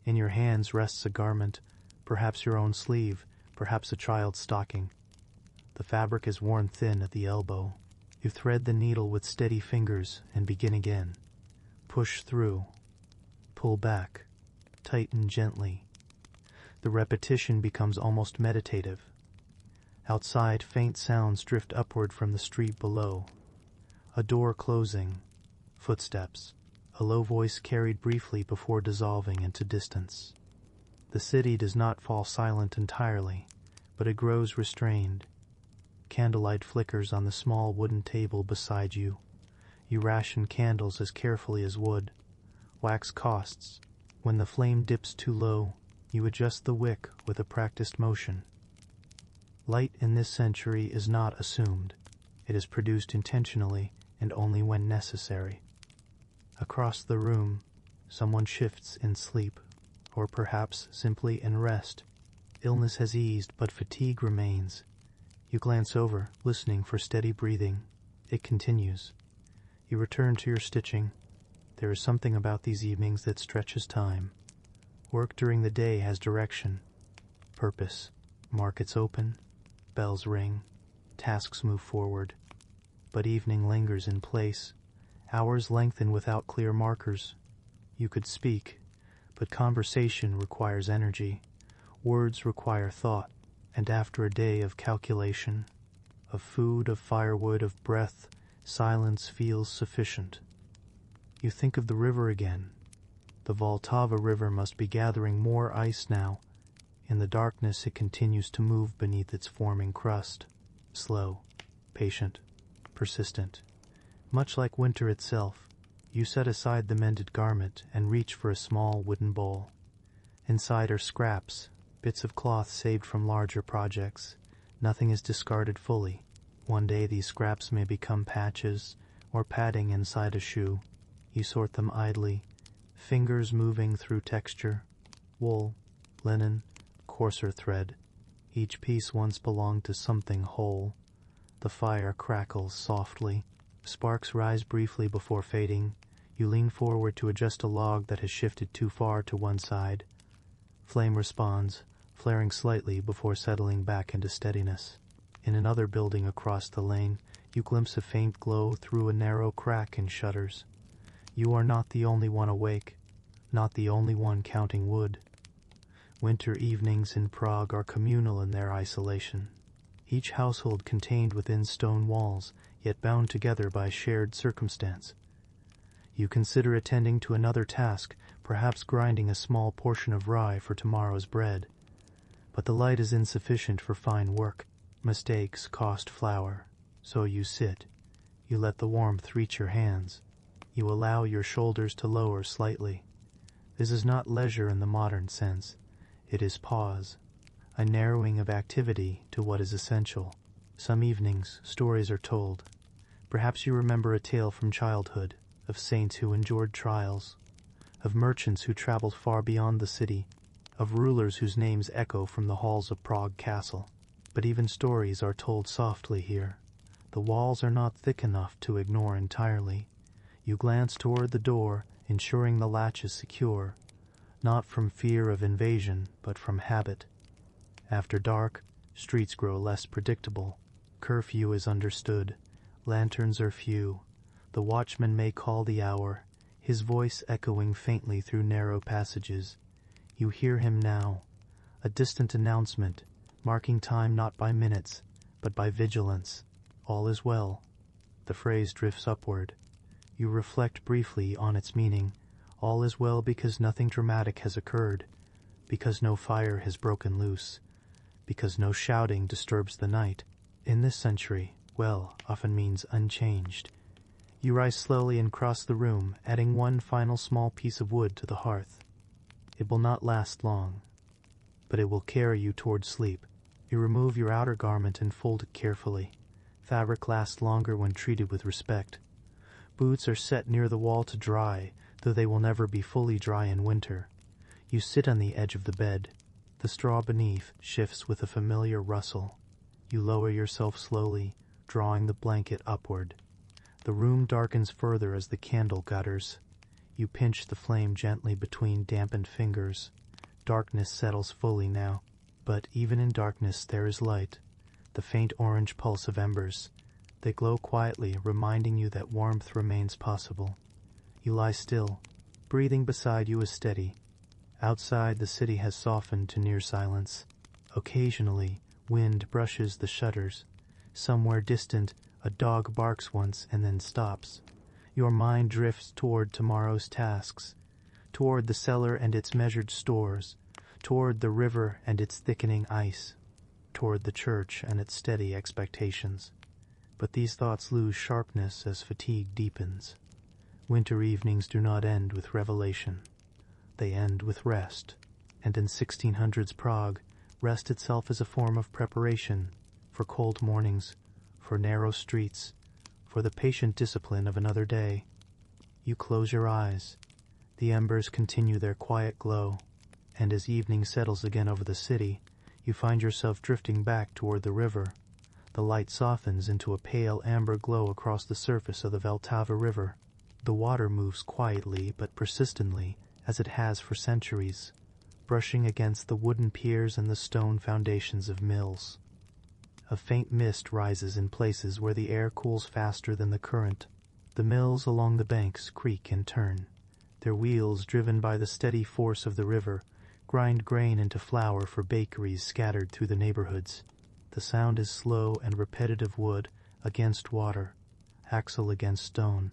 In your hands rests a garment, perhaps your own sleeve, perhaps a child's stocking. The fabric is worn thin at the elbow. You thread the needle with steady fingers and begin again. Push through. Pull back. Tighten gently. The repetition becomes almost meditative. Outside, faint sounds drift upward from the street below. A door closing. Footsteps. A low voice carried briefly before dissolving into distance. The city does not fall silent entirely, but it grows restrained. Candlelight flickers on the small wooden table beside you. You ration candles as carefully as wood. Wax costs. When the flame dips too low, you adjust the wick with a practiced motion. Light in this century is not assumed. It is produced intentionally and only when necessary. Across the room, someone shifts in sleep, or perhaps simply in rest. Illness has eased, but fatigue remains. You glance over, listening for steady breathing. It continues. You return to your stitching. There is something about these evenings that stretches time. Work during the day has direction, purpose. Markets open, bells ring, tasks move forward. But evening lingers in place. Hours lengthen without clear markers. You could speak, but conversation requires energy. Words require thought, and after a day of calculation, of food, of firewood, of breath, silence feels sufficient. You think of the river again. The Vltava River must be gathering more ice now. In the darkness it continues to move beneath its forming crust. Slow, patient, persistent. Much like winter itself, you set aside the mended garment and reach for a small wooden bowl. Inside are scraps, bits of cloth saved from larger projects. Nothing is discarded fully. One day these scraps may become patches or padding inside a shoe. You sort them idly, fingers moving through texture. Wool, linen, coarser thread. Each piece once belonged to something whole. The fire crackles softly. Sparks rise briefly before fading. You lean forward to adjust a log that has shifted too far to one side. Flame responds, flaring slightly before settling back into steadiness. In another building across the lane, you glimpse a faint glow through a narrow crack in shutters. You are not the only one awake, not the only one counting wood. Winter evenings in Prague are communal in their isolation. Each household contained within stone walls, yet bound together by shared circumstance. You consider attending to another task, perhaps grinding a small portion of rye for tomorrow's bread. But the light is insufficient for fine work. Mistakes cost flour. So you sit. You let the warmth reach your hands. You allow your shoulders to lower slightly. This is not leisure in the modern sense. It is pause, a narrowing of activity to what is essential. Some evenings, stories are told. Perhaps you remember a tale from childhood, of saints who endured trials, of merchants who traveled far beyond the city, of rulers whose names echo from the halls of Prague Castle. But even stories are told softly here. The walls are not thick enough to ignore entirely. You glance toward the door, ensuring the latch is secure, not from fear of invasion, but from habit. After dark, streets grow less predictable. Curfew is understood. Lanterns are few. The watchman may call the hour, his voice echoing faintly through narrow passages. You hear him now, a distant announcement, marking time not by minutes, but by vigilance. All is well. The phrase drifts upward. You reflect briefly on its meaning. All is well because nothing dramatic has occurred, because no fire has broken loose, because no shouting disturbs the night. In this century, well often means unchanged. You rise slowly and cross the room, adding one final small piece of wood to the hearth. It will not last long, but it will carry you toward sleep. You remove your outer garment and fold it carefully. Fabric lasts longer when treated with respect. Boots are set near the wall to dry, though they will never be fully dry in winter. You sit on the edge of the bed. The straw beneath shifts with a familiar rustle. You lower yourself slowly, drawing the blanket upward. The room darkens further as the candle gutters. You pinch the flame gently between dampened fingers. Darkness settles fully now, but even in darkness there is light, the faint orange pulse of embers. They glow quietly, reminding you that warmth remains possible. You lie still. Breathing beside you is steady. Outside, the city has softened to near silence. Occasionally, wind brushes the shutters. Somewhere distant, a dog barks once and then stops. Your mind drifts toward tomorrow's tasks, toward the cellar and its measured stores, toward the river and its thickening ice, toward the church and its steady expectations. But these thoughts lose sharpness as fatigue deepens. Winter evenings do not end with revelation. They end with rest, and in 1600s Prague, rest itself is a form of preparation for cold mornings, for narrow streets, for the patient discipline of another day. You close your eyes. The embers continue their quiet glow, and as evening settles again over the city, you find yourself drifting back toward the river. The light softens into a pale amber glow across the surface of the Vltava River. The water moves quietly but persistently, as it has for centuries, brushing against the wooden piers and the stone foundations of mills. A faint mist rises in places where the air cools faster than the current. The mills along the banks creak and turn. Their wheels, driven by the steady force of the river, grind grain into flour for bakeries scattered through the neighborhoods. The sound is slow and repetitive, wood against water, axle against stone.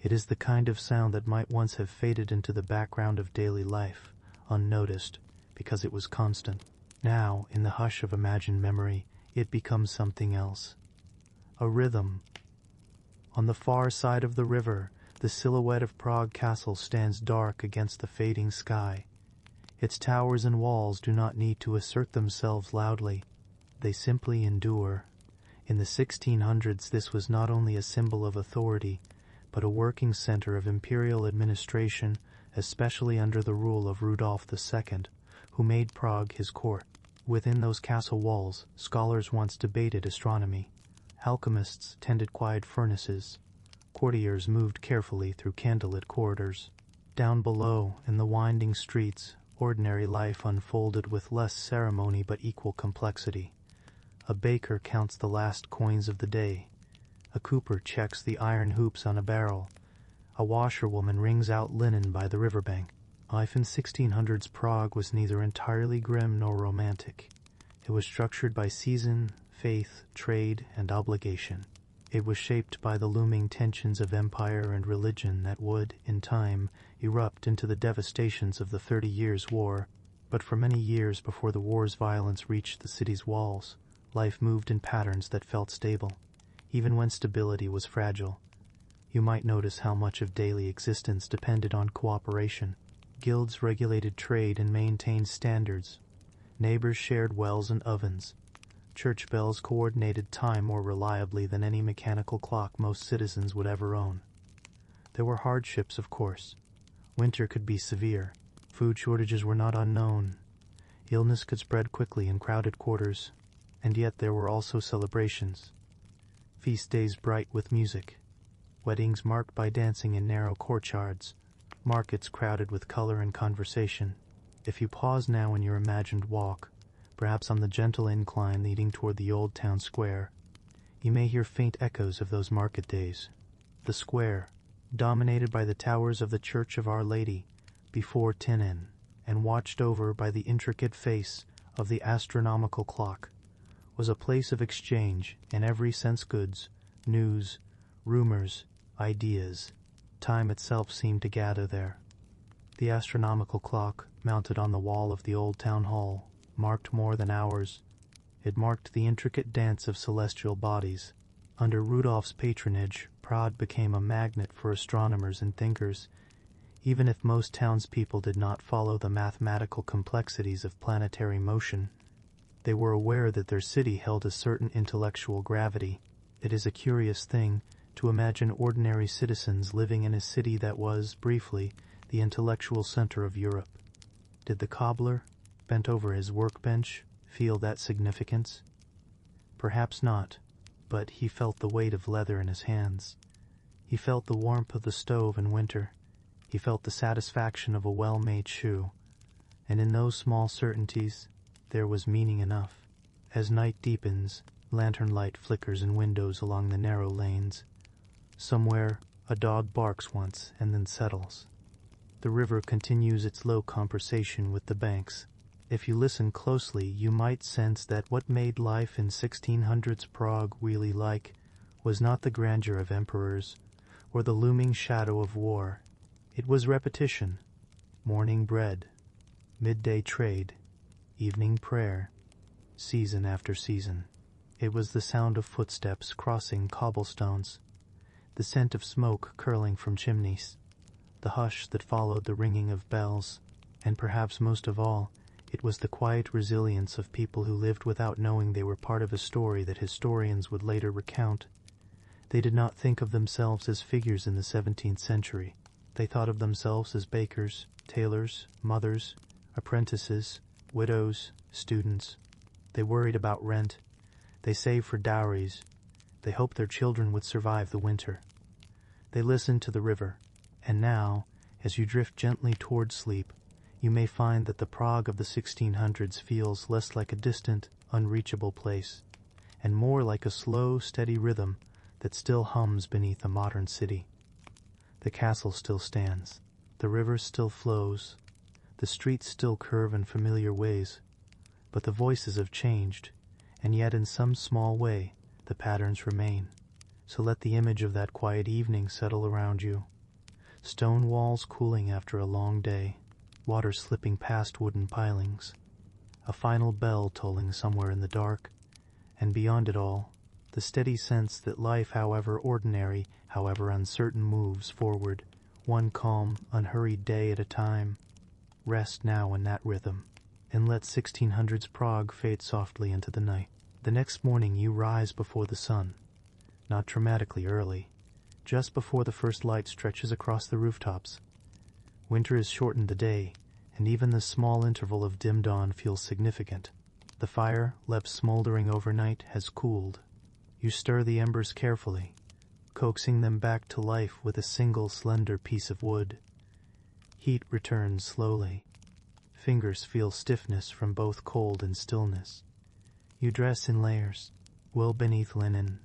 It is the kind of sound that might once have faded into the background of daily life, unnoticed, because it was constant. Now, in the hush of imagined memory, it becomes something else. A rhythm. On the far side of the river, the silhouette of Prague Castle stands dark against the fading sky. Its towers and walls do not need to assert themselves loudly. They simply endure. In the 1600s, this was not only a symbol of authority, but a working center of imperial administration, especially under the rule of Rudolf II, who made Prague his court. Within those castle walls, scholars once debated astronomy. Alchemists tended quiet furnaces. Courtiers moved carefully through candlelit corridors. Down below, in the winding streets, ordinary life unfolded with less ceremony but equal complexity. A baker counts the last coins of the day. A cooper checks the iron hoops on a barrel. A washerwoman wrings out linen by the riverbank. Life in 1600s Prague was neither entirely grim nor romantic. It was structured by season, faith, trade, and obligation. It was shaped by the looming tensions of empire and religion that would, in time, erupt into the devastations of the 30 Years' War. But for many years before the war's violence reached the city's walls, life moved in patterns that felt stable, even when stability was fragile. You might notice how much of daily existence depended on cooperation. Guilds regulated trade and maintained standards. Neighbors shared wells and ovens. Church bells coordinated time more reliably than any mechanical clock most citizens would ever own. There were hardships, of course. Winter could be severe. Food shortages were not unknown. Illness could spread quickly in crowded quarters. And yet there were also celebrations. Feast days bright with music. Weddings marked by dancing in narrow courtyards. Markets crowded with color and conversation. If you pause now in your imagined walk, perhaps on the gentle incline leading toward the old town square, You may hear faint echoes of those market days. The square, dominated by the towers of the Church of Our Lady before Tinin, and watched over by the intricate face of the astronomical clock, was a place of exchange in every sense: goods, news, rumors, ideas. Time itself seemed to gather there. The astronomical clock, mounted on the wall of the old town hall, marked more than hours. It marked the intricate dance of celestial bodies. Under Rudolph's patronage, Prague became a magnet for astronomers and thinkers. Even if most townspeople did not follow the mathematical complexities of planetary motion, they were aware that their city held a certain intellectual gravity. It is a curious thing to imagine ordinary citizens living in a city that was, briefly, the intellectual center of Europe. Did the cobbler, bent over his workbench, feel that significance? Perhaps not, but he felt the weight of leather in his hands. He felt the warmth of the stove in winter. He felt the satisfaction of a well-made shoe. And in those small certainties, there was meaning enough. As night deepens, lantern light flickers in windows along the narrow lanes. Somewhere, a dog barks once and then settles. The river continues its low conversation with the banks. If you listen closely, you might sense that what made life in 1600s Prague really like was not the grandeur of emperors or the looming shadow of war. It was repetition, morning bread, midday trade, evening prayer, season after season. It was the sound of footsteps crossing cobblestones, the scent of smoke curling from chimneys, the hush that followed the ringing of bells, and perhaps most of all, it was the quiet resilience of people who lived without knowing they were part of a story that historians would later recount. They did not think of themselves as figures in the 17th century. They thought of themselves as bakers, tailors, mothers, apprentices, widows, students. They worried about rent. They saved for dowries. They hoped their children would survive the winter. They listened to the river. And now, as you drift gently toward sleep, you may find that the Prague of the 1600s feels less like a distant, unreachable place, and more like a slow, steady rhythm that still hums beneath a modern city. The castle still stands. The river still flows. The streets still curve in familiar ways. But the voices have changed, and yet in some small way the patterns remain. So let the image of that quiet evening settle around you. Stone walls cooling after a long day, water slipping past wooden pilings, a final bell tolling somewhere in the dark, and beyond it all, the steady sense that life, however ordinary, however uncertain, moves forward, one calm, unhurried day at a time. Rest now in that rhythm, and let 1600s Prague fade softly into the night. The next morning you rise before the sun, not dramatically early, just before the first light stretches across the rooftops. Winter has shortened the day, and even the small interval of dim dawn feels significant. The fire, left smoldering overnight, has cooled. You stir the embers carefully, coaxing them back to life with a single slender piece of wood. Heat returns slowly. Fingers feel stiffness from both cold and stillness. You dress in layers, wool beneath linen,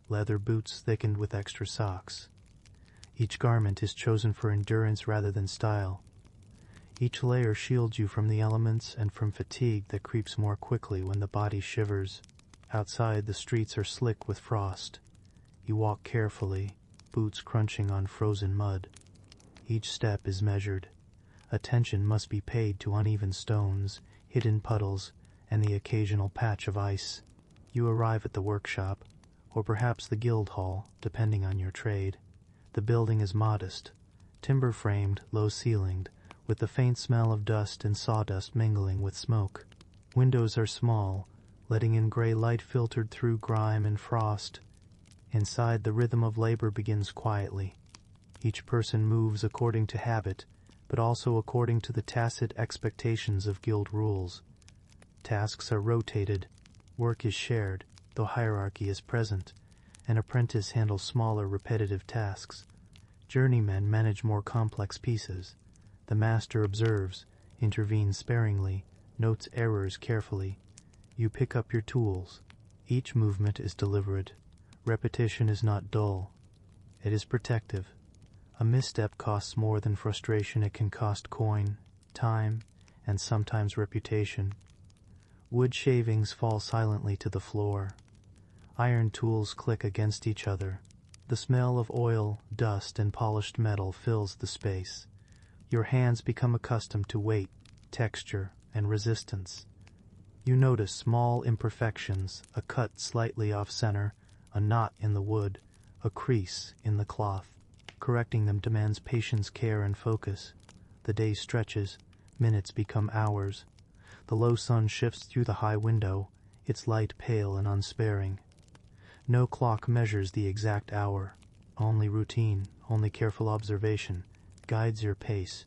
leather boots thickened with extra socks. Each garment is chosen for endurance rather than style. Each layer shields you from the elements and from fatigue that creeps more quickly when the body shivers. Outside, the streets are slick with frost. You walk carefully, boots crunching on frozen mud. Each step is measured. Attention must be paid to uneven stones, hidden puddles, and the occasional patch of ice. You arrive at the workshop, or perhaps the guild hall, depending on your trade. The building is modest, timber-framed, low-ceilinged, with the faint smell of dust and sawdust mingling with smoke. Windows are small, letting in gray light filtered through grime and frost. Inside, the rhythm of labor begins quietly. Each person moves according to habit, but also according to the tacit expectations of guild rules. Tasks are rotated, work is shared, though hierarchy is present. An apprentice handles smaller, repetitive tasks. Journeymen manage more complex pieces. The master observes, intervenes sparingly, notes errors carefully. You pick up your tools. Each movement is deliberate. Repetition is not dull. It is protective. A misstep costs more than frustration. It can cost coin, time, and sometimes reputation. Wood shavings fall silently to the floor. Iron tools click against each other. The smell of oil, dust, and polished metal fills the space. Your hands become accustomed to weight, texture, and resistance. You notice small imperfections, a cut slightly off-center, a knot in the wood, a crease in the cloth. Correcting them demands patience, care, and focus. The day stretches, minutes become hours. The low sun shifts through the high window, its light pale and unsparing. No clock measures the exact hour. Only routine, only careful observation, guides your pace.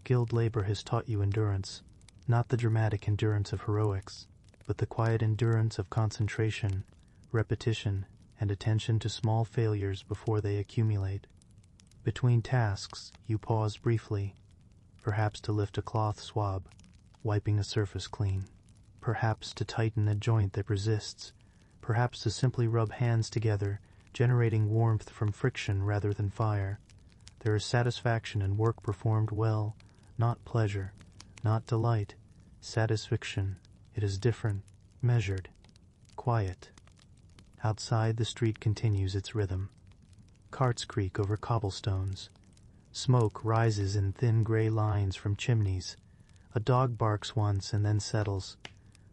Guild labor has taught you endurance, not the dramatic endurance of heroics, but the quiet endurance of concentration, repetition, and attention to small failures before they accumulate. Between tasks, you pause briefly, perhaps to lift a cloth swab, wiping a surface clean, perhaps to tighten a joint that resists, perhaps to simply rub hands together, generating warmth from friction rather than fire. There is satisfaction in work performed well, not pleasure, not delight, satisfaction. It is different, measured, quiet. Outside, the street continues its rhythm. Carts creak over cobblestones. Smoke rises in thin gray lines from chimneys. A dog barks once and then settles.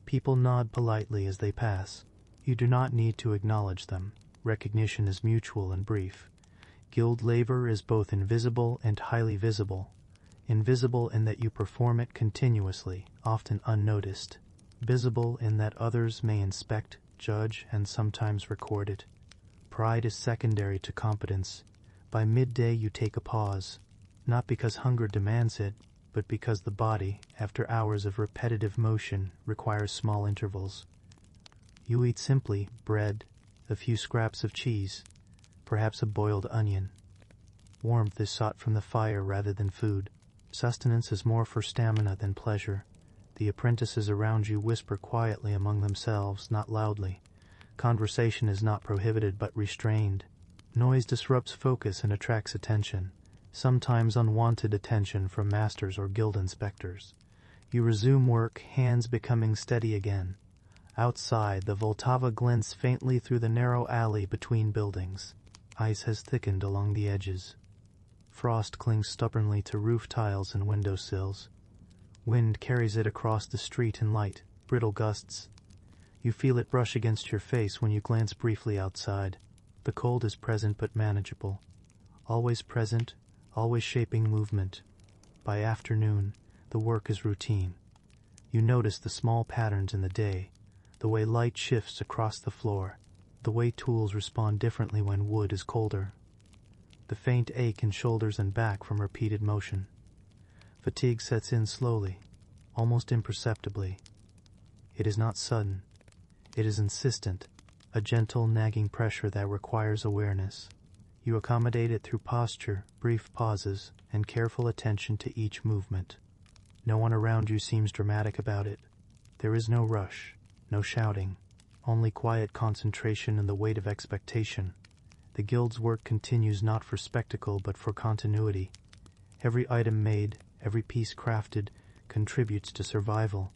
People nod politely as they pass. You do not need to acknowledge them. Recognition is mutual and brief. Guild labor is both invisible and highly visible. Invisible in that you perform it continuously, often unnoticed. Visible in that others may inspect, judge, and sometimes record it. Pride is secondary to competence. By midday you take a pause, not because hunger demands it, but because the body, after hours of repetitive motion, requires small intervals. You eat simply, bread, a few scraps of cheese, perhaps a boiled onion. Warmth is sought from the fire rather than food. Sustenance is more for stamina than pleasure. The apprentices around you whisper quietly among themselves, not loudly. Conversation is not prohibited but restrained. Noise disrupts focus and attracts attention, sometimes unwanted attention from masters or guild inspectors. You resume work, hands becoming steady again. Outside, the Vltava glints faintly through the narrow alley between buildings. Ice has thickened along the edges. Frost clings stubbornly to roof tiles and window sills. Wind carries it across the street in light, brittle gusts. You feel it brush against your face when you glance briefly outside. The cold is present but manageable. Always present, always shaping movement. By afternoon, the work is routine. You notice the small patterns in the day, the way light shifts across the floor, the way tools respond differently when wood is colder. The faint ache in shoulders and back from repeated motion. Fatigue sets in slowly, almost imperceptibly. It is not sudden. It is insistent, a gentle, nagging pressure that requires awareness. You accommodate it through posture, brief pauses, and careful attention to each movement. No one around you seems dramatic about it. There is no rush, no shouting, only quiet concentration and the weight of expectation. The guild's work continues not for spectacle but for continuity. Every item made, every piece crafted, contributes to survival.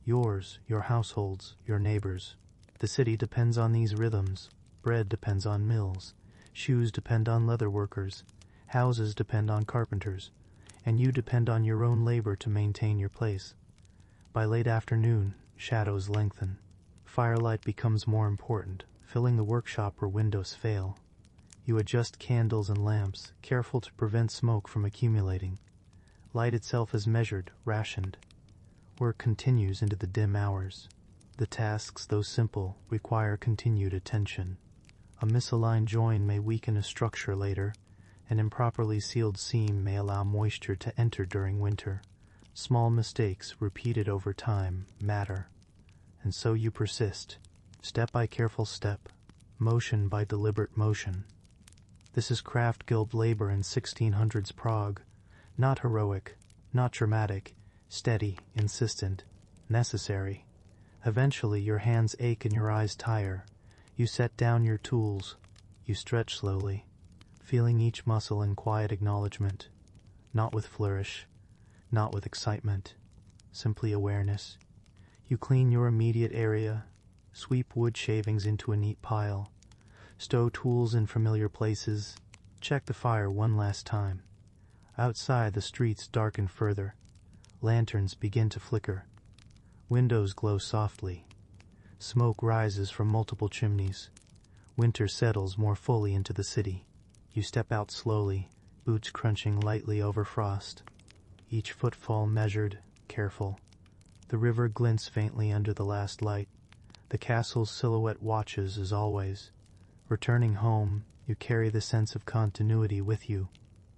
Yours, your households, your neighbors. The city depends on these rhythms. Bread depends on mills. Shoes depend on leather workers. Houses depend on carpenters. And you depend on your own labor to maintain your place. By late afternoon, shadows lengthen. Firelight becomes more important, filling the workshop where windows fail. You adjust candles and lamps, careful to prevent smoke from accumulating. Light itself is measured, rationed. Work continues into the dim hours. The tasks, though simple, require continued attention. A misaligned join may weaken a structure later. An improperly sealed seam may allow moisture to enter during winter. Small mistakes, repeated over time, matter. And so you persist, step by careful step, motion by deliberate motion. This is craft guild labor in 1600s Prague. Not heroic, not dramatic, steady, insistent, necessary. Eventually your hands ache and your eyes tire. You set down your tools. You stretch slowly, feeling each muscle in quiet acknowledgement, not with flourish, not with excitement, simply awareness. You clean your immediate area, sweep wood shavings into a neat pile, stow tools in familiar places, check the fire one last time. Outside, the streets darken further. Lanterns begin to flicker. Windows glow softly. Smoke rises from multiple chimneys. Winter settles more fully into the city. You step out slowly, boots crunching lightly over frost. Each footfall measured, careful. The river glints faintly under the last light. The castle's silhouette watches as always. Returning home, you carry the sense of continuity with you.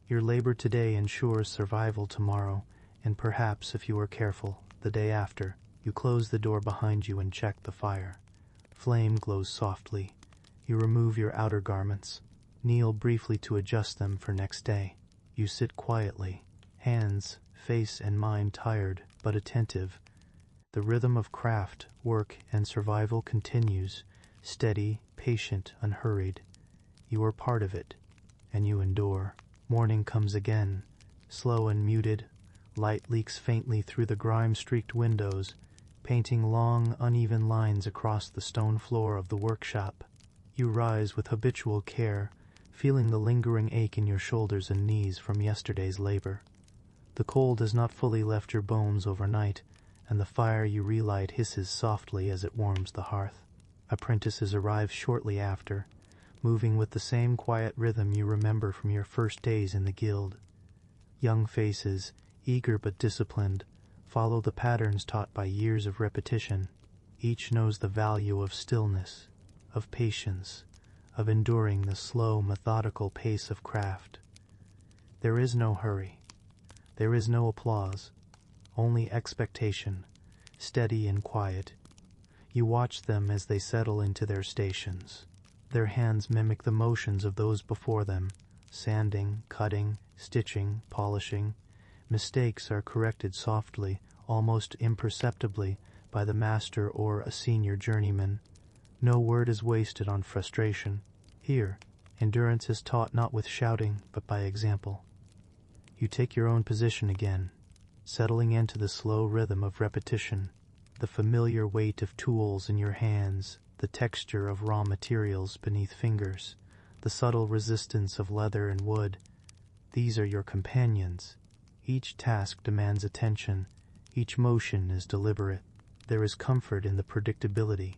Your labor today ensures survival tomorrow, and perhaps, if you are careful, the day after. You close the door behind you and check the fire. Flame glows softly. You remove your outer garments. Kneel briefly to adjust them for next day. You sit quietly, hands, face, and mind tired, but attentive. The rhythm of craft, work, and survival continues, steady, patient, unhurried. You are part of it, and you endure. Morning comes again, slow and muted. Light leaks faintly through the grime-streaked windows, painting long, uneven lines across the stone floor of the workshop. You rise with habitual care, feeling the lingering ache in your shoulders and knees from yesterday's labor. The cold has not fully left your bones overnight, and the fire you relight hisses softly as it warms the hearth. Apprentices arrive shortly after, moving with the same quiet rhythm you remember from your first days in the guild. Young faces, eager but disciplined, follow the patterns taught by years of repetition. Each knows the value of stillness, of patience, of enduring the slow, methodical pace of craft. There is no hurry. There is no applause. Only expectation, steady and quiet. You watch them as they settle into their stations. Their hands mimic the motions of those before them, sanding, cutting, stitching, polishing. Mistakes are corrected softly, almost imperceptibly, by the master or a senior journeyman. No word is wasted on frustration. Here, endurance is taught not with shouting, but by example. You take your own position again, settling into the slow rhythm of repetition, the familiar weight of tools in your hands, the texture of raw materials beneath fingers, the subtle resistance of leather and wood. These are your companions. Each task demands attention. Each motion is deliberate. There is comfort in the predictability,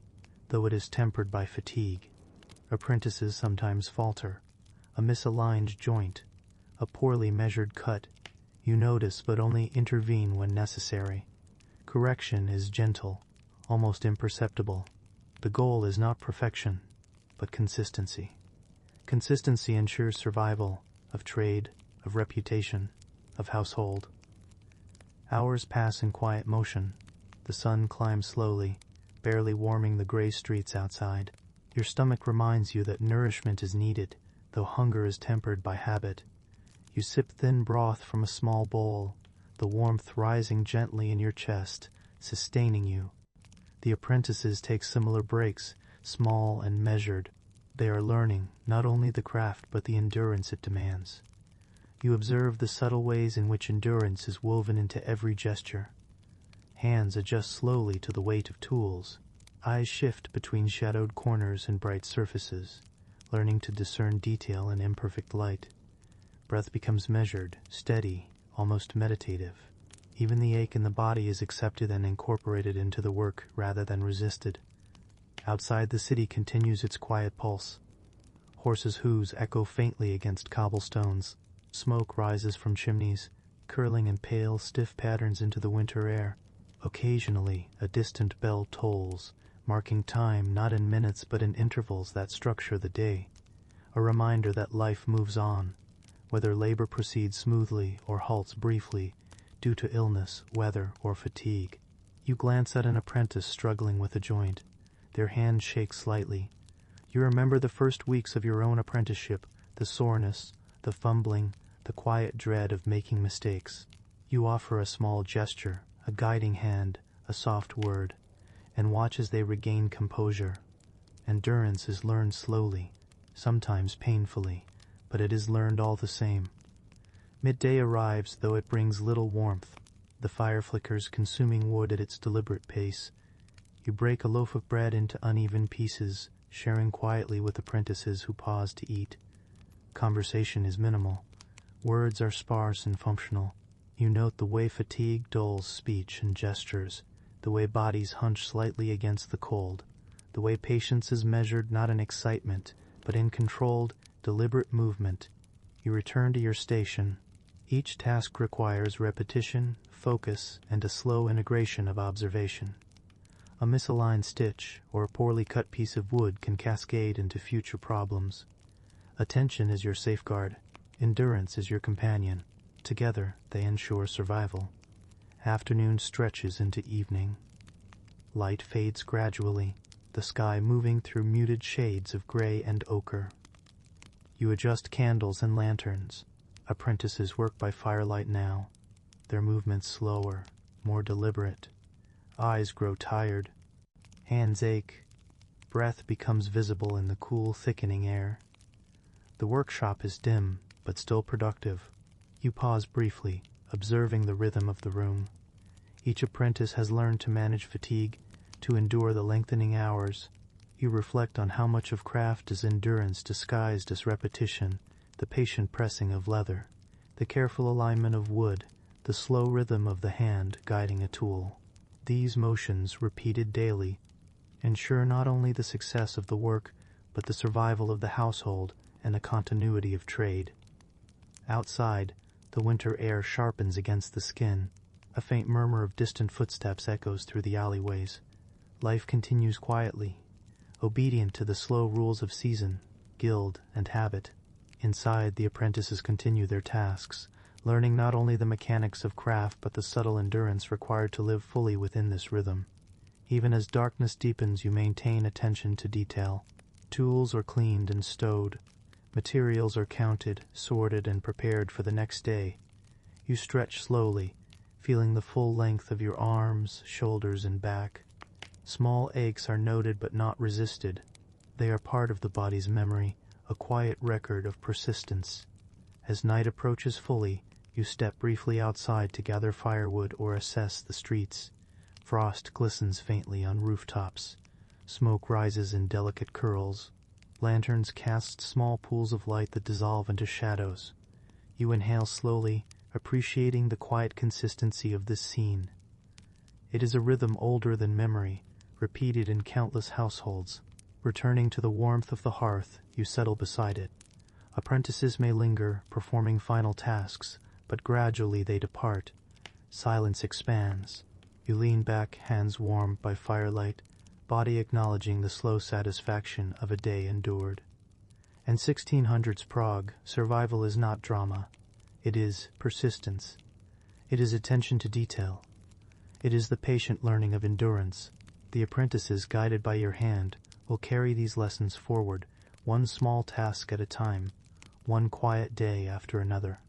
though it is tempered by fatigue. Apprentices sometimes falter. A misaligned joint, a poorly measured cut. You notice but only intervene when necessary. Correction is gentle, almost imperceptible. The goal is not perfection, but consistency. Consistency ensures survival of trade, of reputation, of household. Hours pass in quiet motion. The sun climbs slowly, barely warming the gray streets outside. Your stomach reminds you that nourishment is needed, though hunger is tempered by habit. You sip thin broth from a small bowl, the warmth rising gently in your chest, sustaining you. The apprentices take similar breaks, small and measured. They are learning not only the craft but the endurance it demands. You observe the subtle ways in which endurance is woven into every gesture. Hands adjust slowly to the weight of tools. Eyes shift between shadowed corners and bright surfaces, learning to discern detail in imperfect light. Breath becomes measured, steady, almost meditative. Even the ache in the body is accepted and incorporated into the work rather than resisted. Outside, the city continues its quiet pulse. Horses' hooves echo faintly against cobblestones. Smoke rises from chimneys, curling in pale, stiff patterns into the winter air. Occasionally, a distant bell tolls, marking time not in minutes but in intervals that structure the day. A reminder that life moves on, whether labor proceeds smoothly or halts briefly, due to illness, weather, or fatigue. You glance at an apprentice struggling with a joint. Their hand shakes slightly. You remember the first weeks of your own apprenticeship, the soreness, the fumbling, the quiet dread of making mistakes. You offer a small gesture, a guiding hand, a soft word, and watch as they regain composure. Endurance is learned slowly, sometimes painfully, but it is learned all the same. Midday arrives, though it brings little warmth. The fire flickers, consuming wood at its deliberate pace. You break a loaf of bread into uneven pieces, sharing quietly with apprentices who pause to eat. Conversation is minimal. Words are sparse and functional. You note the way fatigue dulls speech and gestures, the way bodies hunch slightly against the cold, the way patience is measured not in excitement, but in controlled, deliberate movement. You return to your station. Each task requires repetition, focus, and a slow integration of observation. A misaligned stitch or a poorly cut piece of wood can cascade into future problems. Attention is your safeguard. Endurance is your companion. Together, they ensure survival. Afternoon stretches into evening. Light fades gradually, the sky moving through muted shades of gray and ochre. You adjust candles and lanterns. Apprentices work by firelight now, their movements slower, more deliberate. Eyes grow tired. Hands ache. Breath becomes visible in the cool, thickening air. The workshop is dim, but still productive. You pause briefly, observing the rhythm of the room. Each apprentice has learned to manage fatigue, to endure the lengthening hours. You reflect on how much of craft is endurance disguised as repetition, the patient pressing of leather, the careful alignment of wood, the slow rhythm of the hand guiding a tool. These motions, repeated daily, ensure not only the success of the work, but the survival of the household and the continuity of trade. Outside, the winter air sharpens against the skin. A faint murmur of distant footsteps echoes through the alleyways. Life continues quietly, obedient to the slow rules of season, guild, and habit. Inside, the apprentices continue their tasks, learning not only the mechanics of craft but the subtle endurance required to live fully within this rhythm. Even as darkness deepens, you maintain attention to detail. Tools are cleaned and stowed. Materials are counted, sorted, and prepared for the next day. You stretch slowly, feeling the full length of your arms, shoulders, and back. Small aches are noted but not resisted. They are part of the body's memory, a quiet record of persistence. As night approaches fully, you step briefly outside to gather firewood or assess the streets. Frost glistens faintly on rooftops. Smoke rises in delicate curls. Lanterns cast small pools of light that dissolve into shadows. You inhale slowly, appreciating the quiet consistency of this scene. It is a rhythm older than memory, repeated in countless households. Returning to the warmth of the hearth, you settle beside it. Apprentices may linger, performing final tasks, but gradually they depart. Silence expands. You lean back, hands warmed by firelight, body acknowledging the slow satisfaction of a day endured. In 1600s Prague, survival is not drama. It is persistence. It is attention to detail. It is the patient learning of endurance. The apprentices, guided by your hand, will carry these lessons forward, one small task at a time, one quiet day after another.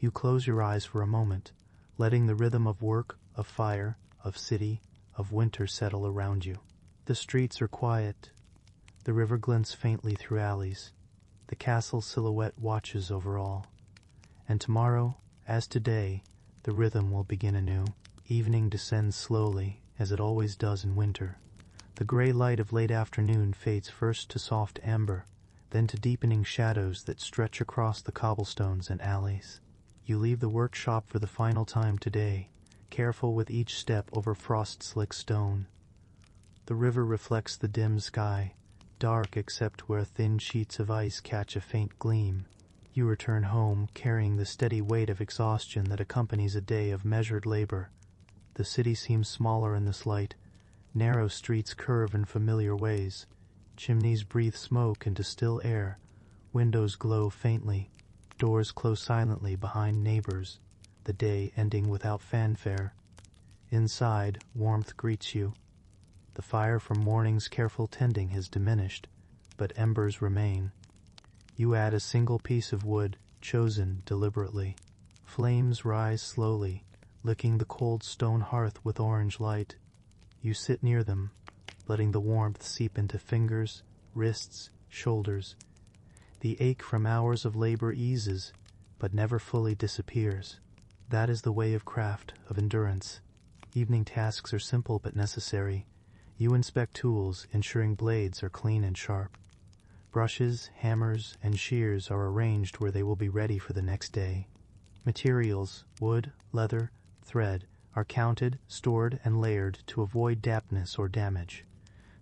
You close your eyes for a moment, letting the rhythm of work, of fire, of city, of winter settle around you. The streets are quiet. The river glints faintly through alleys. The castle silhouette watches over all. And tomorrow, as today, the rhythm will begin anew. Evening descends slowly, as it always does in winter. The gray light of late afternoon fades first to soft amber, then to deepening shadows that stretch across the cobblestones and alleys. You leave the workshop for the final time today, careful with each step over frost-slick stone. The river reflects the dim sky, dark except where thin sheets of ice catch a faint gleam. You return home, carrying the steady weight of exhaustion that accompanies a day of measured labor. The city seems smaller in this light. Narrow streets curve in familiar ways. Chimneys breathe smoke into still air. Windows glow faintly. Doors close silently behind neighbors. The day ending without fanfare. Inside, warmth greets you. The fire from morning's careful tending has diminished, but embers remain. You add a single piece of wood, chosen deliberately. Flames rise slowly, licking the cold stone hearth with orange light. You sit near them, letting the warmth seep into fingers, wrists, shoulders. The ache from hours of labor eases, but never fully disappears. That is the way of craft, of endurance. Evening tasks are simple but necessary. You inspect tools, ensuring blades are clean and sharp. Brushes, hammers, and shears are arranged where they will be ready for the next day. Materials, wood, leather, thread, are counted, stored, and layered to avoid dampness or damage.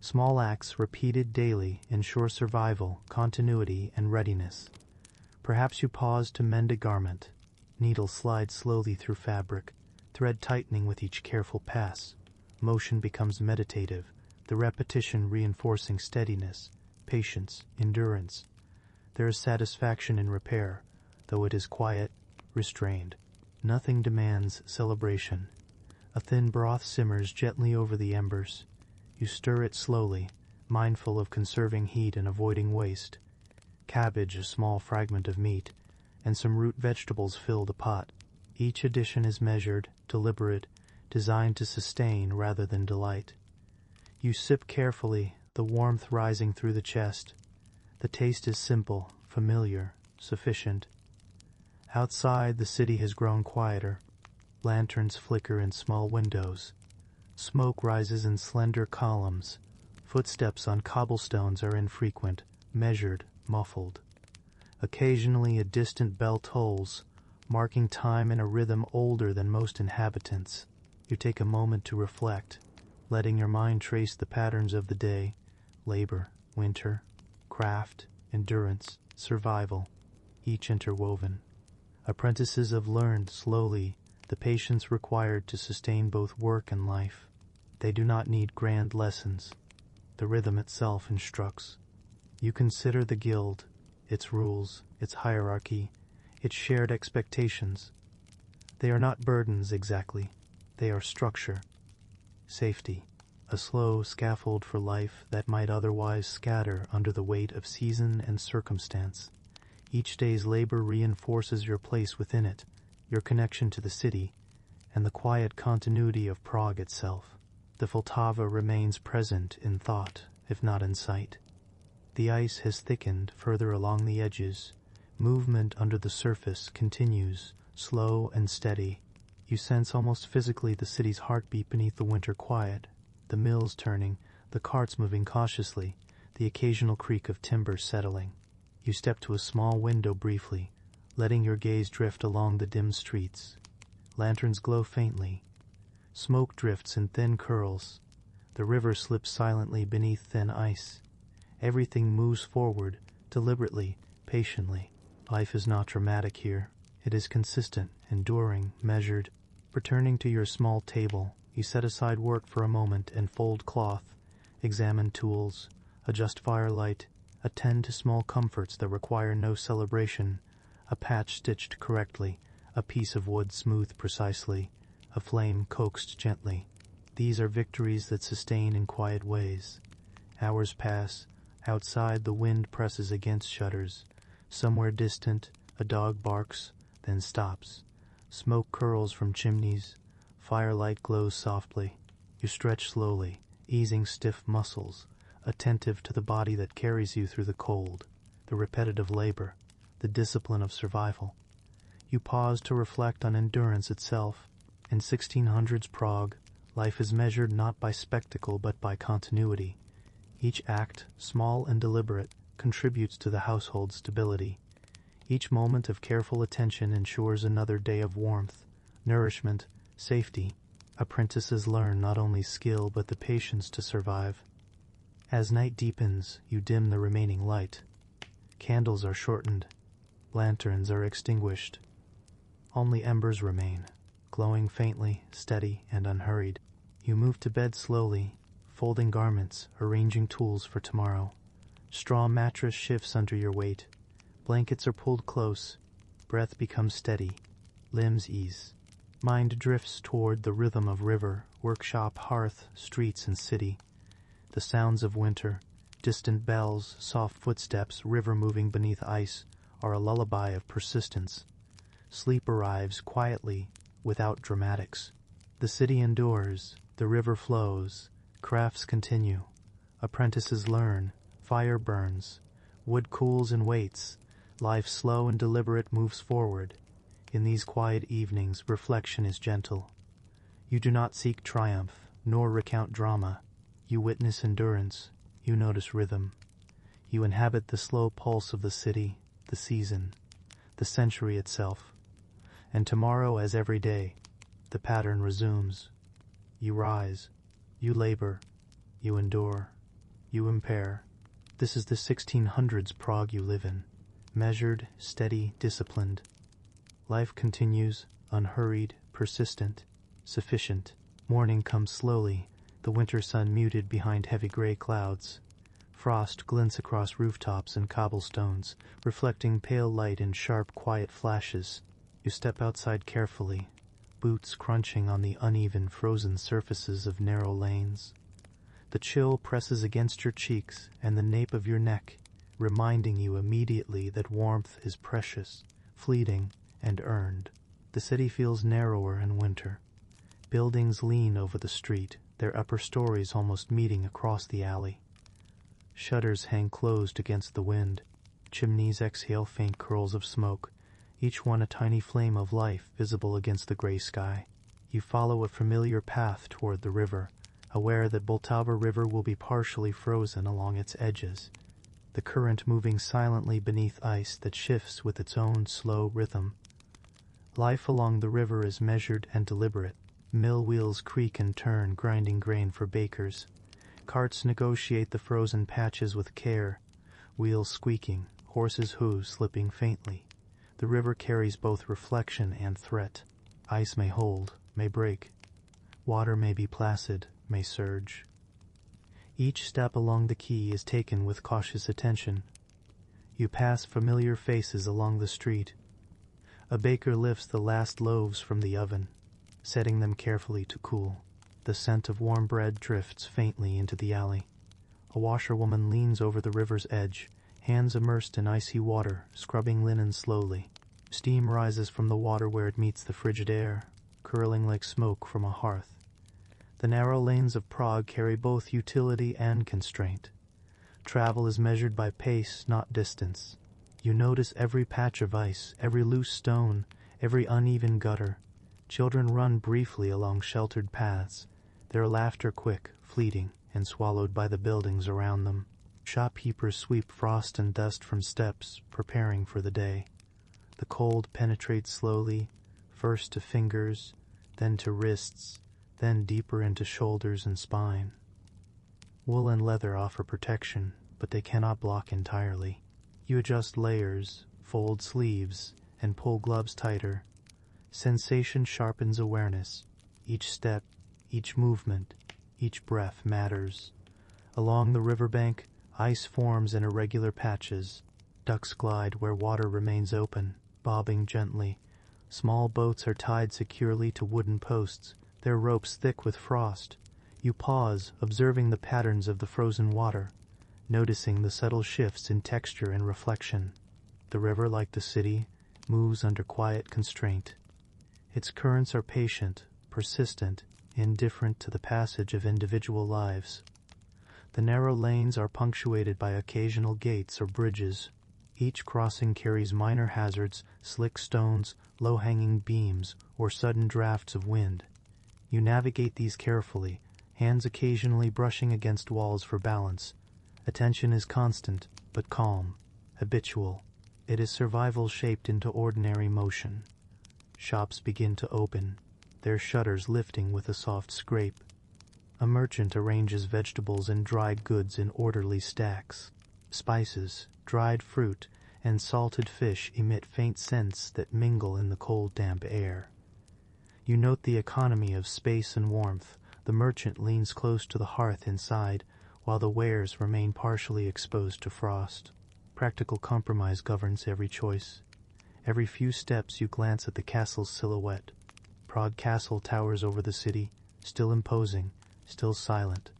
Small acts repeated daily ensure survival, continuity, and readiness. Perhaps you pause to mend a garment. Needle slides slowly through fabric, thread tightening with each careful pass. Motion becomes meditative, the repetition reinforcing steadiness, patience, endurance. There is satisfaction in repair, though it is quiet, restrained. Nothing demands celebration. A thin broth simmers gently over the embers. You stir it slowly, mindful of conserving heat and avoiding waste. Cabbage, a small fragment of meat, and some root vegetables fill the pot. Each addition is measured, deliberate, designed to sustain rather than delight. You sip carefully, the warmth rising through the chest. The taste is simple, familiar, sufficient. Outside, the city has grown quieter. Lanterns flicker in small windows. Smoke rises in slender columns. Footsteps on cobblestones are infrequent, measured, muffled. Occasionally a distant bell tolls, marking time in a rhythm older than most inhabitants. You take a moment to reflect, letting your mind trace the patterns of the day: labor, winter, craft, endurance, survival, each interwoven. Apprentices have learned slowly the patience required to sustain both work and life. They do not need grand lessons. The rhythm itself instructs. You consider the guild, its rules, its hierarchy, its shared expectations. They are not burdens exactly. They are structure. Safety, a slow scaffold for life that might otherwise scatter under the weight of season and circumstance. Each day's labor reinforces your place within it, your connection to the city, and the quiet continuity of Prague itself. The Vltava remains present in thought, if not in sight. The ice has thickened further along the edges. Movement under the surface continues, slow and steady. You sense almost physically the city's heartbeat beneath the winter quiet, the mills turning, the carts moving cautiously, the occasional creak of timber settling. You step to a small window briefly, letting your gaze drift along the dim streets. Lanterns glow faintly. Smoke drifts in thin curls. The river slips silently beneath thin ice. Everything moves forward, deliberately, patiently. Life is not dramatic here. It is consistent, enduring, measured. Returning to your small table, you set aside work for a moment and fold cloth, examine tools, adjust firelight, attend to small comforts that require no celebration: a patch stitched correctly, a piece of wood smoothed precisely, a flame coaxed gently. These are victories that sustain in quiet ways. Hours pass. Outside, the wind presses against shutters. Somewhere distant, a dog barks, then stops. Smoke curls from chimneys. Firelight glows softly. You stretch slowly, easing stiff muscles, attentive to the body that carries you through the cold, the repetitive labor, the discipline of survival. You pause to reflect on endurance itself. In 1600s Prague, life is measured not by spectacle but by continuity. Each act, small and deliberate, contributes to the household's stability. Each moment of careful attention ensures another day of warmth, nourishment, safety. Apprentices learn not only skill but the patience to survive. As night deepens, you dim the remaining light. Candles are shortened. Lanterns are extinguished. Only embers remain, glowing faintly, steady, and unhurried. You move to bed slowly, folding garments, arranging tools for tomorrow. Straw mattress shifts under your weight. Blankets are pulled close. Breath becomes steady. Limbs ease. Mind drifts toward the rhythm of river, workshop, hearth, streets, and city. The sounds of winter, distant bells, soft footsteps, river moving beneath ice, are a lullaby of persistence. Sleep arrives quietly, without dramatics. The city endures, the river flows, crafts continue, Apprentices learn, fire burns, wood cools and waits, life slow and deliberate moves forward. In these quiet evenings, reflection is gentle. You do not seek triumph, nor recount drama. You witness endurance, you notice rhythm. You inhabit the slow pulse of the city, the season, the century itself. And tomorrow, as every day, the pattern resumes. You rise, you labor, you endure, you impair. This is the 1600s Prague you live in, measured, steady, disciplined. Life continues, unhurried, persistent, sufficient. Morning comes slowly, the winter sun muted behind heavy gray clouds. Frost glints across rooftops and cobblestones, reflecting pale light in sharp, quiet flashes. You step outside carefully, boots crunching on the uneven, frozen surfaces of narrow lanes. The chill presses against your cheeks and the nape of your neck, reminding you immediately that warmth is precious, fleeting, and earned. The city feels narrower in winter. Buildings lean over the street, their upper stories almost meeting across the alley. Shutters hang closed against the wind. Chimneys exhale faint curls of smoke, each one a tiny flame of life visible against the gray sky. You follow a familiar path toward the river, aware that Vltava River will be partially frozen along its edges, the current moving silently beneath ice that shifts with its own slow rhythm. Life along the river is measured and deliberate. Mill wheels creak and turn, grinding grain for bakers. Carts negotiate the frozen patches with care, wheels squeaking, horses' hooves slipping faintly. The river carries both reflection and threat. Ice may hold, may break. Water may be placid, may surge. Each step along the quay is taken with cautious attention. You pass familiar faces along the street. A baker lifts the last loaves from the oven, setting them carefully to cool. The scent of warm bread drifts faintly into the alley. A washerwoman leans over the river's edge, hands immersed in icy water, scrubbing linen slowly. Steam rises from the water where it meets the frigid air, curling like smoke from a hearth. The narrow lanes of Prague carry both utility and constraint. Travel is measured by pace, not distance. You notice every patch of ice, every loose stone, every uneven gutter. Children run briefly along sheltered paths, their laughter quick, fleeting, and swallowed by the buildings around them. Shopkeepers sweep frost and dust from steps, preparing for the day. The cold penetrates slowly, first to fingers, then to wrists, then deeper into shoulders and spine. Wool and leather offer protection, but they cannot block entirely. You adjust layers, fold sleeves, and pull gloves tighter. Sensation sharpens awareness. Each step, each movement, each breath matters. Along the riverbank, ice forms in irregular patches. Ducks glide where water remains open, bobbing gently. Small boats are tied securely to wooden posts, their ropes thick with frost. You pause, observing the patterns of the frozen water, noticing the subtle shifts in texture and reflection. The river, like the city, moves under quiet constraint. Its currents are patient, persistent, indifferent to the passage of individual lives. The narrow lanes are punctuated by occasional gates or bridges. Each crossing carries minor hazards, slick stones, low-hanging beams, or sudden drafts of wind. You navigate these carefully, hands occasionally brushing against walls for balance. Attention is constant, but calm, habitual. It is survival shaped into ordinary motion. Shops begin to open, their shutters lifting with a soft scrape. A merchant arranges vegetables and dried goods in orderly stacks. Spices, dried fruit, and salted fish emit faint scents that mingle in the cold, damp air. You note the economy of space and warmth. The merchant leans close to the hearth inside, while the wares remain partially exposed to frost. Practical compromise governs every choice. Every few steps you glance at the castle's silhouette. Prague Castle towers over the city, still imposing, still silent.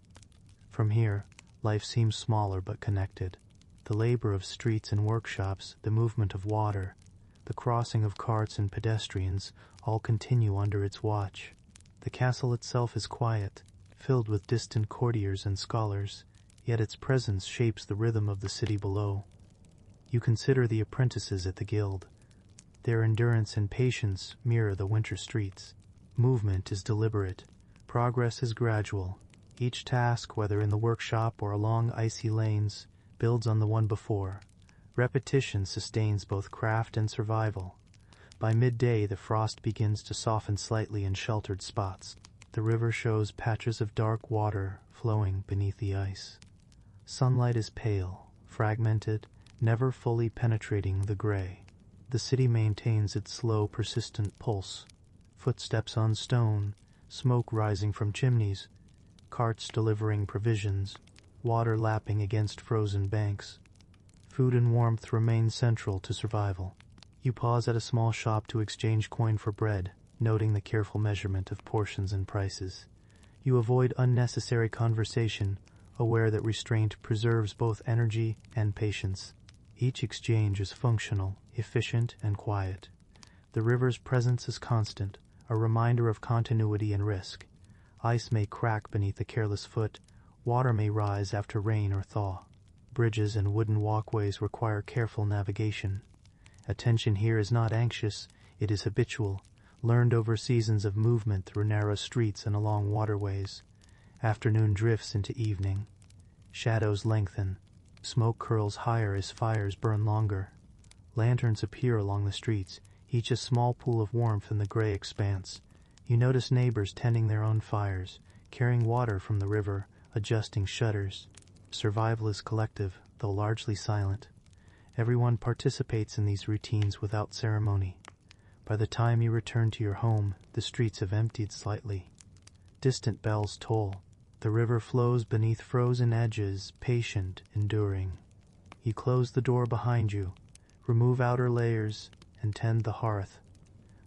From here, life seems smaller but connected. The labor of streets and workshops, the movement of water, the crossing of carts and pedestrians, all continue under its watch. The castle itself is quiet, filled with distant courtiers and scholars, yet its presence shapes the rhythm of the city below. You consider the apprentices at the guild. Their endurance and patience mirror the winter streets. Movement is deliberate. Progress is gradual. Each task, whether in the workshop or along icy lanes, builds on the one before. Repetition sustains both craft and survival. By midday, the frost begins to soften slightly in sheltered spots. The river shows patches of dark water flowing beneath the ice. Sunlight is pale, fragmented, never fully penetrating the gray. The city maintains its slow, persistent pulse. Footsteps on stone, smoke rising from chimneys, carts delivering provisions, water lapping against frozen banks. Food and warmth remain central to survival. You pause at a small shop to exchange coin for bread, noting the careful measurement of portions and prices. You avoid unnecessary conversation, aware that restraint preserves both energy and patience. Each exchange is functional, efficient, and quiet. The river's presence is constant, a reminder of continuity and risk. Ice may crack beneath a careless foot, water may rise after rain or thaw. Bridges and wooden walkways require careful navigation. Attention here is not anxious, it is habitual, learned over seasons of movement through narrow streets and along waterways. Afternoon drifts into evening. Shadows lengthen. Smoke curls higher as fires burn longer. Lanterns appear along the streets, each a small pool of warmth in the gray expanse. You notice neighbors tending their own fires, carrying water from the river, adjusting shutters. Survival is collective, though largely silent. Everyone participates in these routines without ceremony. By the time you return to your home, the streets have emptied slightly. Distant bells toll. The river flows beneath frozen edges, patient, enduring. You close the door behind you, remove outer layers, and tend the hearth.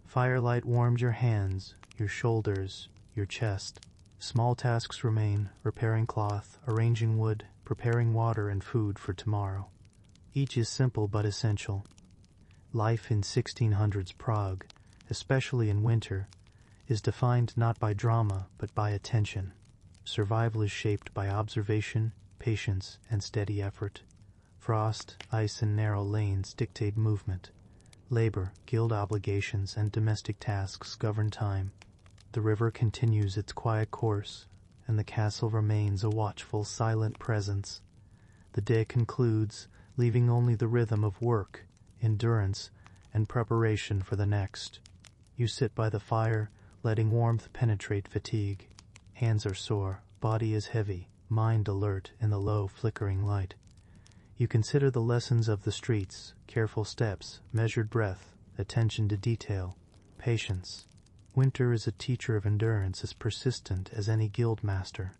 Firelight warms your hands, your shoulders, your chest. Small tasks remain, repairing cloth, arranging wood, preparing water and food for tomorrow. Each is simple but essential. Life in 1600s Prague, especially in winter, is defined not by drama but by attention. Survival is shaped by observation, patience, and steady effort. Frost, ice, and narrow lanes dictate movement. Labor, guild obligations, and domestic tasks govern time. The river continues its quiet course, and the castle remains a watchful, silent presence. The day concludes, leaving only the rhythm of work, endurance, and preparation for the next. You sit by the fire, letting warmth penetrate fatigue. Hands are sore, body is heavy, mind alert in the low, flickering light. You consider the lessons of the streets, careful steps, measured breath, attention to detail, patience. Winter is a teacher of endurance as persistent as any guild master.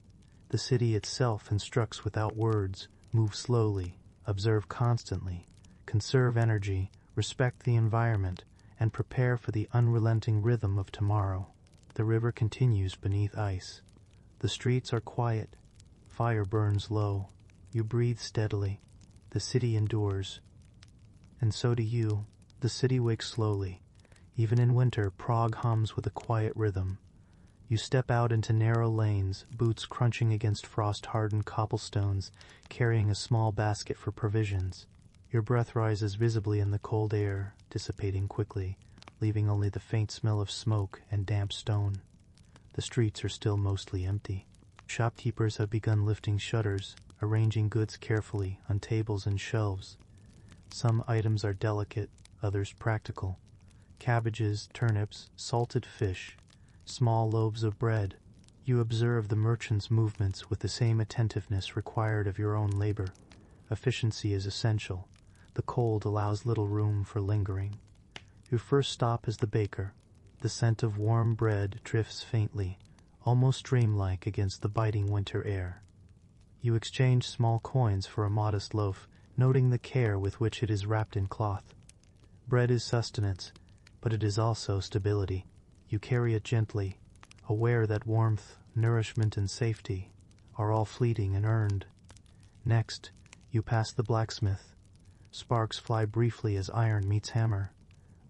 The city itself instructs without words, move slowly, observe constantly, conserve energy, respect the environment, and prepare for the unrelenting rhythm of tomorrow. The river continues beneath ice. The streets are quiet. Fire burns low. You breathe steadily. The city endures. And so do you. The city wakes slowly. Even in winter, Prague hums with a quiet rhythm. You step out into narrow lanes, boots crunching against frost-hardened cobblestones, carrying a small basket for provisions. Your breath rises visibly in the cold air, dissipating quickly, leaving only the faint smell of smoke and damp stone. The streets are still mostly empty. Shopkeepers have begun lifting shutters, arranging goods carefully on tables and shelves. Some items are delicate, others practical. Cabbages, turnips, salted fish, small loaves of bread. You observe the merchants' movements with the same attentiveness required of your own labor. Efficiency is essential. The cold allows little room for lingering. Your first stop is the baker. The scent of warm bread drifts faintly, almost dreamlike against the biting winter air. You exchange small coins for a modest loaf, noting the care with which it is wrapped in cloth. Bread is sustenance, but it is also stability. You carry it gently, aware that warmth, nourishment, and safety are all fleeting and earned. Next, you pass the blacksmith. Sparks fly briefly as iron meets hammer.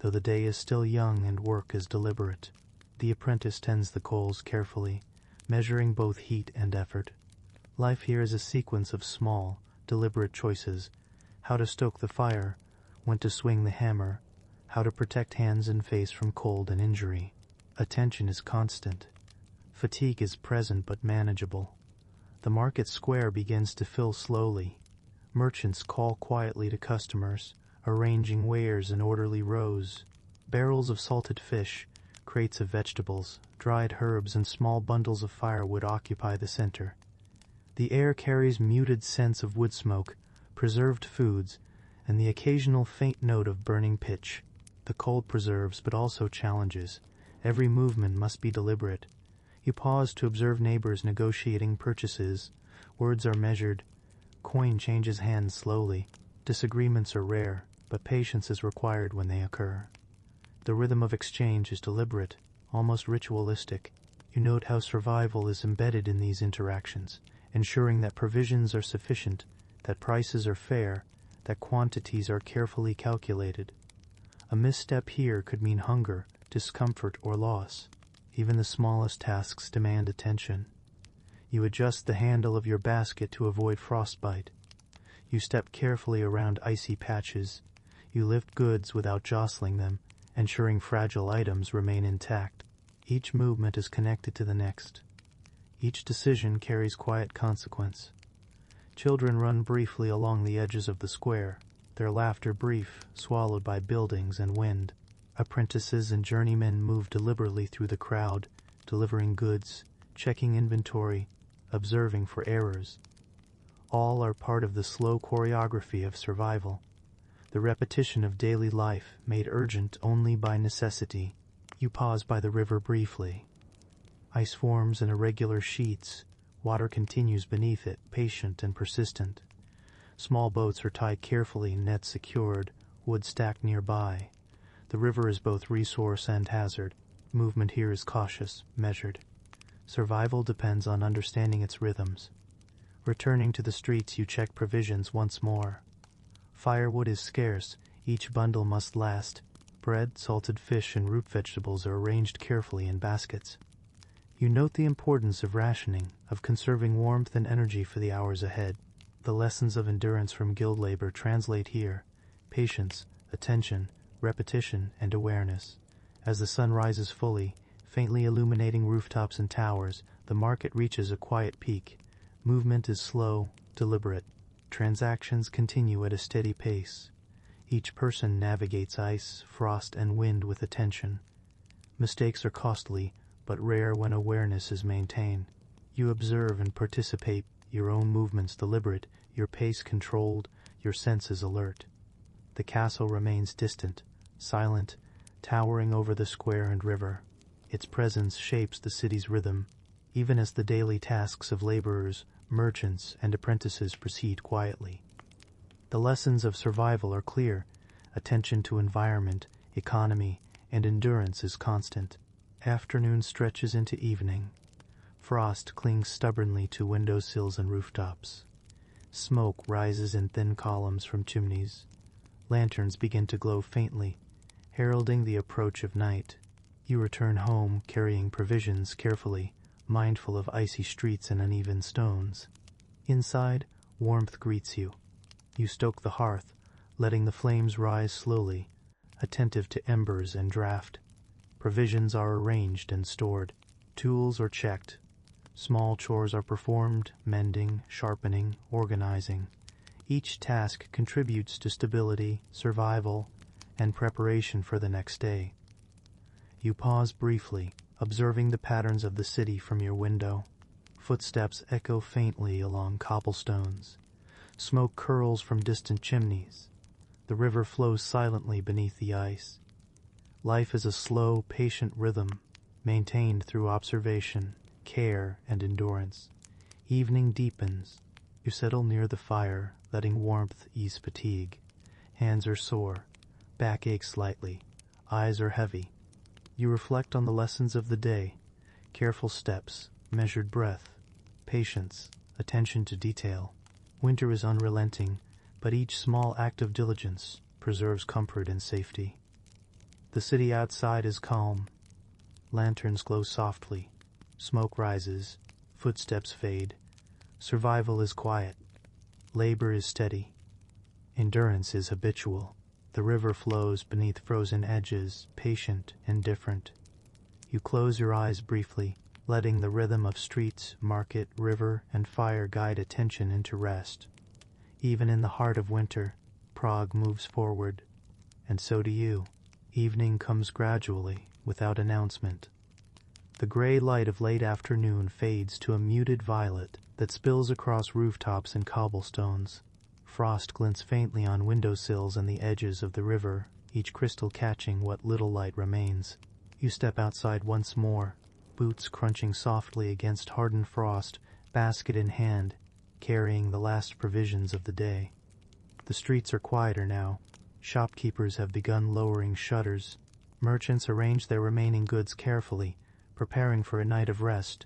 Though the day is still young and work is deliberate, the apprentice tends the coals carefully, measuring both heat and effort. Life here is a sequence of small, deliberate choices: how to stoke the fire, when to swing the hammer, how to protect hands and face from cold and injury. Attention is constant. Fatigue is present but manageable. The market square begins to fill slowly. Merchants call quietly to customers, arranging wares in orderly rows. Barrels of salted fish, crates of vegetables, dried herbs, and small bundles of firewood occupy the center. The air carries muted scents of wood smoke, preserved foods, and the occasional faint note of burning pitch. The cold preserves but also challenges. Every movement must be deliberate. You pause to observe neighbors negotiating purchases. Words are measured. Coin changes hands slowly. Disagreements are rare, but patience is required when they occur. The rhythm of exchange is deliberate, almost ritualistic. You note how survival is embedded in these interactions, ensuring that provisions are sufficient, that prices are fair, that quantities are carefully calculated. A misstep here could mean hunger, discomfort, or loss. Even the smallest tasks demand attention. You adjust the handle of your basket to avoid frostbite. You step carefully around icy patches. You lift goods without jostling them, ensuring fragile items remain intact. Each movement is connected to the next. Each decision carries quiet consequence. Children run briefly along the edges of the square, their laughter brief, swallowed by buildings and wind. Apprentices and journeymen move deliberately through the crowd, delivering goods, checking inventory, observing for errors. All are part of the slow choreography of survival, the repetition of daily life made urgent only by necessity. You pause by the river briefly. Ice forms in irregular sheets. Water continues beneath it, patient and persistent. Small boats are tied carefully, nets secured, wood stacked nearby. The river is both resource and hazard. Movement here is cautious, measured. Survival depends on understanding its rhythms. Returning to the streets, you check provisions once more. Firewood is scarce, each bundle must last. Bread, salted fish, and root vegetables are arranged carefully in baskets. You note the importance of rationing, of conserving warmth and energy for the hours ahead. The lessons of endurance from guild labor translate here: patience, attention, repetition, and awareness. As the sun rises fully, faintly illuminating rooftops and towers, the market reaches a quiet peak. Movement is slow, deliberate. Transactions continue at a steady pace. Each person navigates ice, frost, and wind with attention. Mistakes are costly, but rare when awareness is maintained. You observe and participate, your own movements deliberate, your pace controlled, your senses alert. The castle remains distant, silent, towering over the square and river. Its presence shapes the city's rhythm, even as the daily tasks of laborers, merchants, and apprentices proceed quietly. The lessons of survival are clear. Attention to environment, economy, and endurance is constant. Afternoon stretches into evening. Frost clings stubbornly to windowsills and rooftops. Smoke rises in thin columns from chimneys. Lanterns begin to glow faintly, heralding the approach of night. You return home, carrying provisions carefully, mindful of icy streets and uneven stones. Inside, warmth greets you. You stoke the hearth, letting the flames rise slowly, attentive to embers and draft. Provisions are arranged and stored. Tools are checked. Small chores are performed, mending, sharpening, organizing. Each task contributes to stability, survival, and preparation for the next day. You pause briefly, observing the patterns of the city from your window. Footsteps echo faintly along cobblestones. Smoke curls from distant chimneys. The river flows silently beneath the ice. Life is a slow, patient rhythm, maintained through observation, care, and endurance. Evening deepens. You settle near the fire, letting warmth ease fatigue. Hands are sore. Back aches slightly. Eyes are heavy. You reflect on the lessons of the day. Careful steps, measured breath, patience, attention to detail. Winter is unrelenting, but each small act of diligence preserves comfort and safety. The city outside is calm. Lanterns glow softly. Smoke rises. Footsteps fade. Survival is quiet. Labor is steady. Endurance is habitual. The river flows beneath frozen edges, patient, indifferent. You close your eyes briefly, letting the rhythm of streets, market, river, and fire guide attention into rest. Even in the heart of winter, Prague moves forward, and so do you. Evening comes gradually, without announcement. The gray light of late afternoon fades to a muted violet that spills across rooftops and cobblestones. Frost glints faintly on windowsills and the edges of the river, each crystal catching what little light remains. You step outside once more, boots crunching softly against hardened frost, basket in hand, carrying the last provisions of the day. The streets are quieter now. Shopkeepers have begun lowering shutters. Merchants arrange their remaining goods carefully, preparing for a night of rest.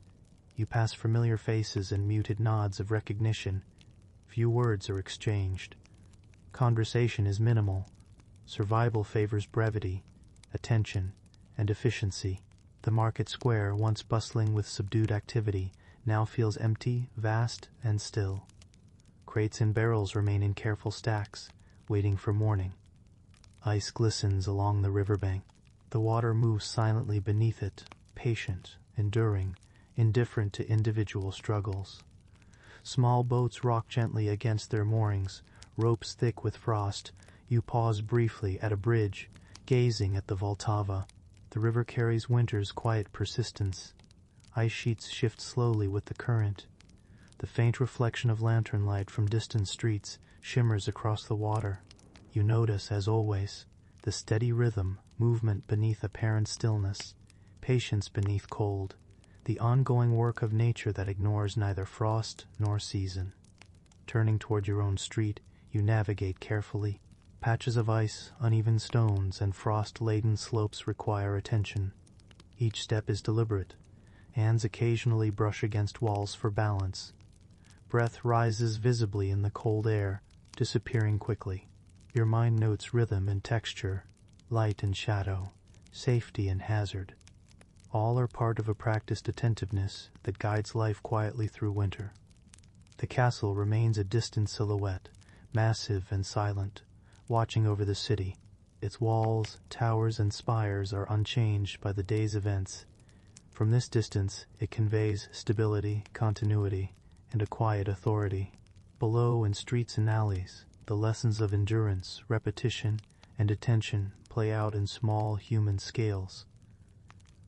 You pass familiar faces and muted nods of recognition. Few words are exchanged. Conversation is minimal. Survival favors brevity, attention, and efficiency. The market square, once bustling with subdued activity, now feels empty, vast, and still. Crates and barrels remain in careful stacks, waiting for morning. Ice glistens along the riverbank. The water moves silently beneath it, patient, enduring, indifferent to individual struggles. Small boats rock gently against their moorings, ropes thick with frost. You pause briefly at a bridge, gazing at the Vltava. The river carries winter's quiet persistence. Ice sheets shift slowly with the current. The faint reflection of lantern light from distant streets shimmers across the water. You notice, as always, the steady rhythm, movement beneath apparent stillness, patience beneath cold, the ongoing work of nature that ignores neither frost nor season. Turning toward your own street, you navigate carefully. Patches of ice, uneven stones, and frost-laden slopes require attention. Each step is deliberate. Hands occasionally brush against walls for balance. Breath rises visibly in the cold air, disappearing quickly. Your mind notes rhythm and texture, light and shadow, safety and hazard. All are part of a practiced attentiveness that guides life quietly through winter. The castle remains a distant silhouette, massive and silent, watching over the city. Its walls, towers, and spires are unchanged by the day's events. From this distance, it conveys stability, continuity, and a quiet authority. Below, in streets and alleys, the lessons of endurance, repetition, and attention play out in small human scales.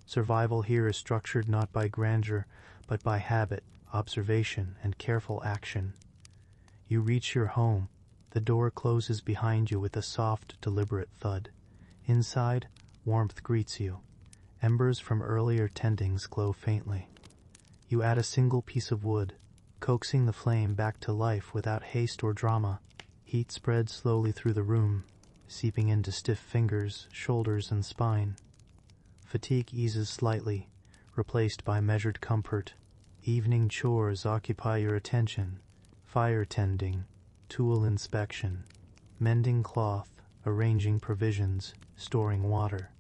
Survival here is structured not by grandeur, but by habit, observation, and careful action. You reach your home. The door closes behind you with a soft, deliberate thud. Inside, warmth greets you. Embers from earlier tendings glow faintly. You add a single piece of wood, coaxing the flame back to life without haste or drama. Heat spreads slowly through the room, seeping into stiff fingers, shoulders, and spine. Fatigue eases slightly, replaced by measured comfort. Evening chores occupy your attention. Fire tending, tool inspection, mending cloth, arranging provisions, storing water.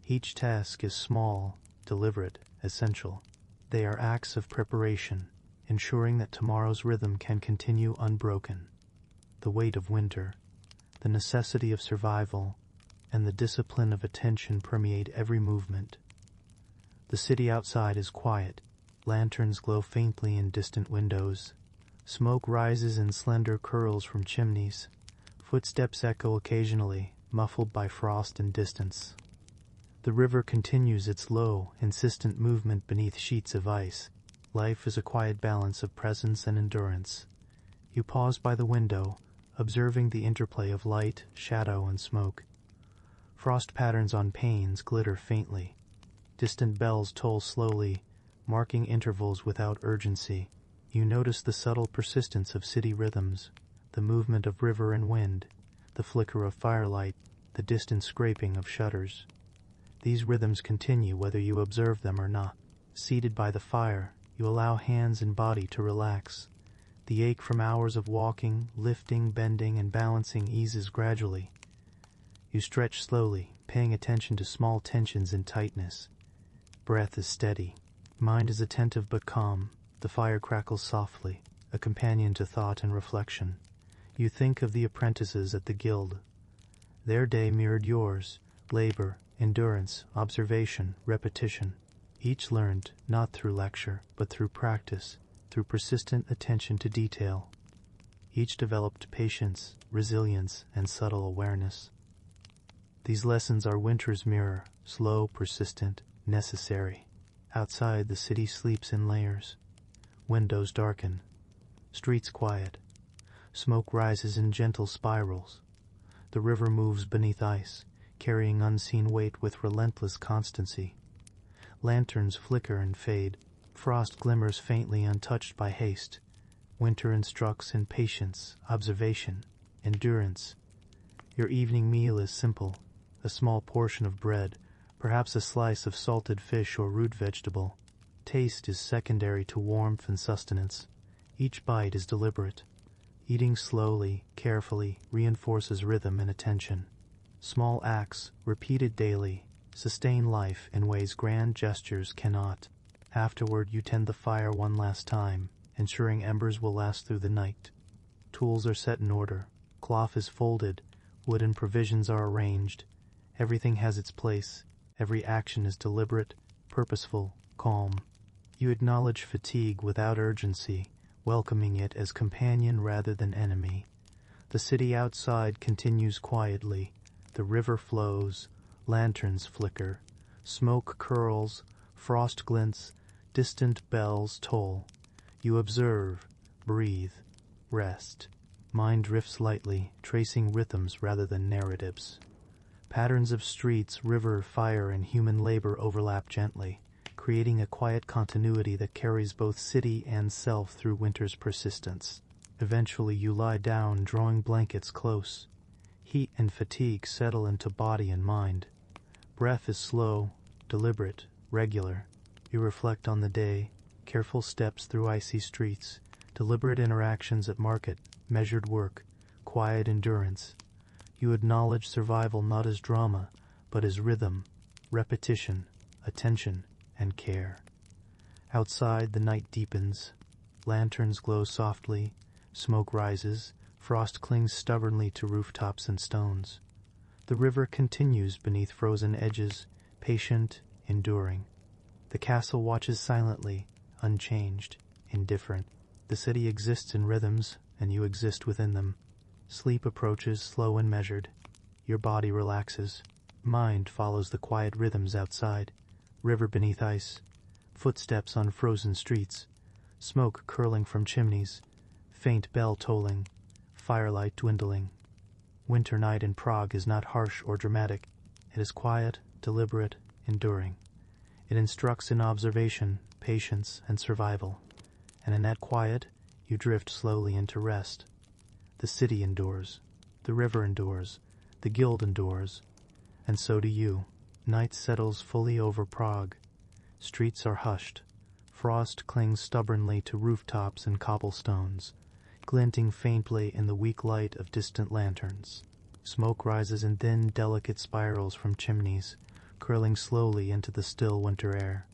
Each task is small, deliberate, essential. They are acts of preparation, ensuring that tomorrow's rhythm can continue unbroken. The weight of winter, the necessity of survival, and the discipline of attention permeate every movement. The city outside is quiet. Lanterns glow faintly in distant windows. Smoke rises in slender curls from chimneys. Footsteps echo occasionally, muffled by frost and distance. The river continues its low, insistent movement beneath sheets of ice. Life is a quiet balance of presence and endurance. You pause by the window, observing the interplay of light, shadow, and smoke. Frost patterns on panes glitter faintly. Distant bells toll slowly, marking intervals without urgency. You notice the subtle persistence of city rhythms, the movement of river and wind, the flicker of firelight, the distant scraping of shutters. These rhythms continue whether you observe them or not. Seated by the fire, you allow hands and body to relax. The ache from hours of walking, lifting, bending, and balancing eases gradually. You stretch slowly, paying attention to small tensions and tightness. Breath is steady. Mind is attentive but calm. The fire crackles softly, a companion to thought and reflection. You think of the apprentices at the guild. Their day mirrored yours: labor, endurance, observation, repetition. Each learned not through lecture, but through practice, through persistent attention to detail. Each developed patience, resilience, and subtle awareness. These lessons are winter's mirror, slow, persistent, necessary. Outside, the city sleeps in layers. Windows darken. Streets quiet. Smoke rises in gentle spirals. The river moves beneath ice, carrying unseen weight with relentless constancy. Lanterns flicker and fade. Frost glimmers faintly, untouched by haste. Winter instructs in patience, observation, endurance. Your evening meal is simple: a small portion of bread, perhaps a slice of salted fish or root vegetable. Taste is secondary to warmth and sustenance. Each bite is deliberate. Eating slowly, carefully, reinforces rhythm and attention. Small acts, repeated daily, sustain life in ways grand gestures cannot. Afterward, you tend the fire one last time, ensuring embers will last through the night. Tools are set in order. Cloth is folded. Wood and provisions are arranged. Everything has its place. Every action is deliberate, purposeful, calm. You acknowledge fatigue without urgency, welcoming it as companion rather than enemy. The city outside continues quietly. The river flows. Lanterns flicker. Smoke curls. Frost glints. Distant bells toll. You observe, breathe, rest. Mind drifts lightly, tracing rhythms rather than narratives. Patterns of streets, river, fire, and human labor overlap gently, creating a quiet continuity that carries both city and self through winter's persistence. Eventually you lie down, drawing blankets close. Heat and fatigue settle into body and mind. Breath is slow, deliberate, regular. You reflect on the day, careful steps through icy streets, deliberate interactions at market, measured work, quiet endurance. You acknowledge survival not as drama, but as rhythm, repetition, attention, and care. Outside, the night deepens. Lanterns glow softly, smoke rises, frost clings stubbornly to rooftops and stones. The river continues beneath frozen edges, patient, enduring. The castle watches silently, unchanged, indifferent. The city exists in rhythms, and you exist within them. Sleep approaches, slow and measured. Your body relaxes. Mind follows the quiet rhythms outside. River beneath ice. Footsteps on frozen streets. Smoke curling from chimneys. Faint bell tolling. Firelight dwindling. Winter night in Prague is not harsh or dramatic. It is quiet, deliberate, enduring. It instructs in observation, patience, and survival. And in that quiet, you drift slowly into rest. The city endures. The river endures. The guild endures. And so do you. Night settles fully over Prague. Streets are hushed. Frost clings stubbornly to rooftops and cobblestones, glinting faintly in the weak light of distant lanterns. Smoke rises in thin, delicate spirals from chimneys, curling slowly into the still winter air.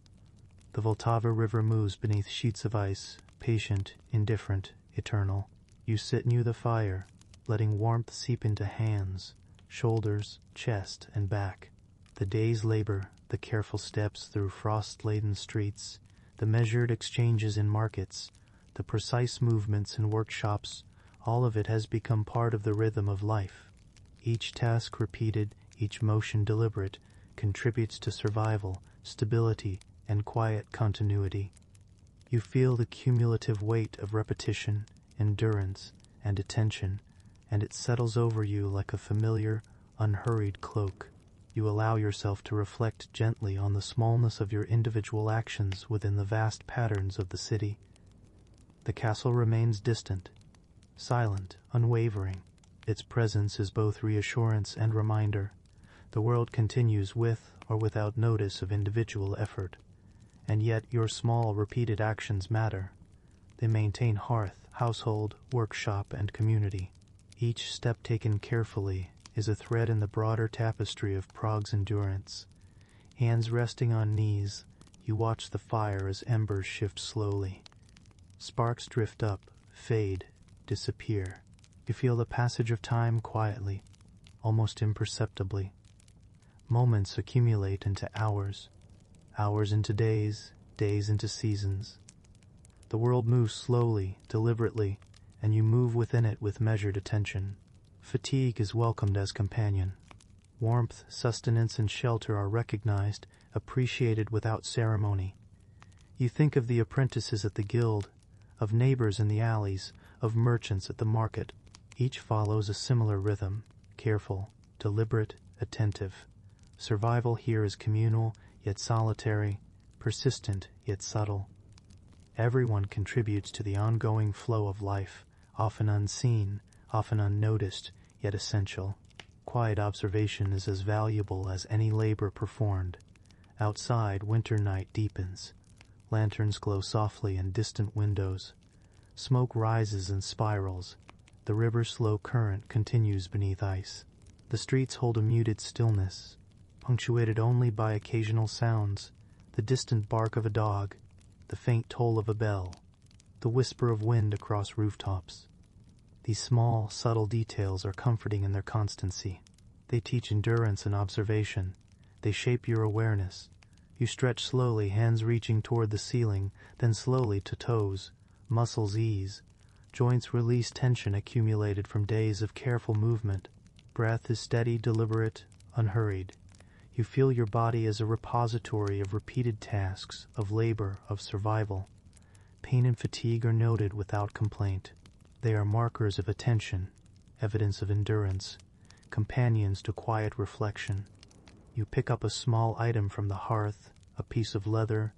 The Vltava River moves beneath sheets of ice, patient, indifferent, eternal. You sit near the fire, letting warmth seep into hands, shoulders, chest, and back. The day's labor, the careful steps through frost-laden streets, the measured exchanges in markets, the precise movements in workshops, all of it has become part of the rhythm of life. Each task repeated, each motion deliberate, contributes to survival, stability, and quiet continuity. You feel the cumulative weight of repetition, endurance, and attention, and it settles over you like a familiar, unhurried cloak. You allow yourself to reflect gently on the smallness of your individual actions within the vast patterns of the city. The castle remains distant, silent, unwavering. Its presence is both reassurance and reminder. The world continues with or without notice of individual effort. And yet your small, repeated actions matter. They maintain hearth, household, workshop, and community. Each step taken carefully is a thread in the broader tapestry of Prague's endurance. Hands resting on knees, you watch the fire as embers shift slowly. Sparks drift up, fade, disappear. You feel the passage of time quietly, almost imperceptibly. Moments accumulate into hours, hours into days, days into seasons. The world moves slowly, deliberately, and you move within it with measured attention. Fatigue is welcomed as companion. Warmth, sustenance, and shelter are recognized, appreciated without ceremony. You think of the apprentices at the guild, of neighbors in the alleys, of merchants at the market. Each follows a similar rhythm, careful, deliberate, attentive. Survival here is communal, yet solitary, persistent, yet subtle. Everyone contributes to the ongoing flow of life, often unseen, often unnoticed, yet essential. Quiet observation is as valuable as any labor performed. Outside, winter night deepens. Lanterns glow softly in distant windows. Smoke rises and spirals. The river's slow current continues beneath ice. The streets hold a muted stillness, punctuated only by occasional sounds, the distant bark of a dog, the faint toll of a bell, the whisper of wind across rooftops. These small, subtle details are comforting in their constancy. They teach endurance and observation. They shape your awareness. You stretch slowly, hands reaching toward the ceiling, then slowly to toes. Muscles ease. Joints release tension accumulated from days of careful movement. Breath is steady, deliberate, unhurried. You feel your body as a repository of repeated tasks, of labor, of survival. Pain and fatigue are noted without complaint. They are markers of attention, evidence of endurance, companions to quiet reflection. You pick up a small item from the hearth, a piece of leather,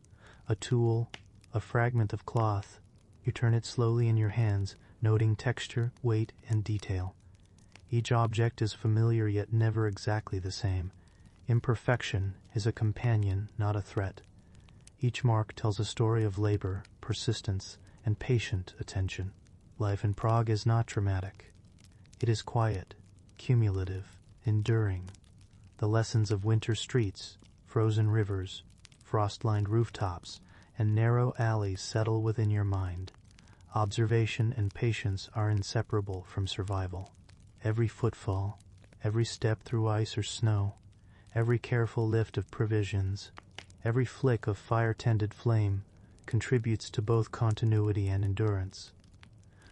a tool, a fragment of cloth. You turn it slowly in your hands, noting texture, weight, and detail. Each object is familiar yet never exactly the same. Imperfection is a companion, not a threat. Each mark tells a story of labor, persistence, and patient attention. Life in Prague is not dramatic. It is quiet, cumulative, enduring. The lessons of winter streets, frozen rivers, frost-lined rooftops, and narrow alleys settle within your mind. Observation and patience are inseparable from survival. Every footfall, every step through ice or snow, every careful lift of provisions, every flick of fire-tended flame contributes to both continuity and endurance.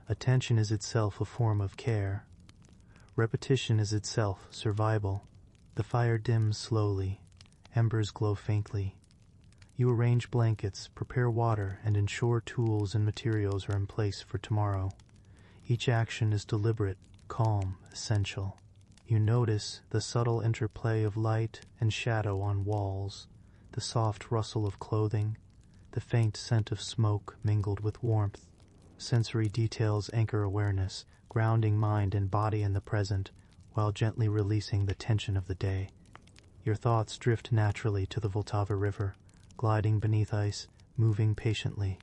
Attention is itself a form of care. Repetition is itself survival. The fire dims slowly. Embers glow faintly. You arrange blankets, prepare water, and ensure tools and materials are in place for tomorrow. Each action is deliberate, calm, essential. You notice the subtle interplay of light and shadow on walls, the soft rustle of clothing, the faint scent of smoke mingled with warmth. Sensory details anchor awareness, grounding mind and body in the present, while gently releasing the tension of the day. Your thoughts drift naturally to the Vltava River, gliding beneath ice, moving patiently.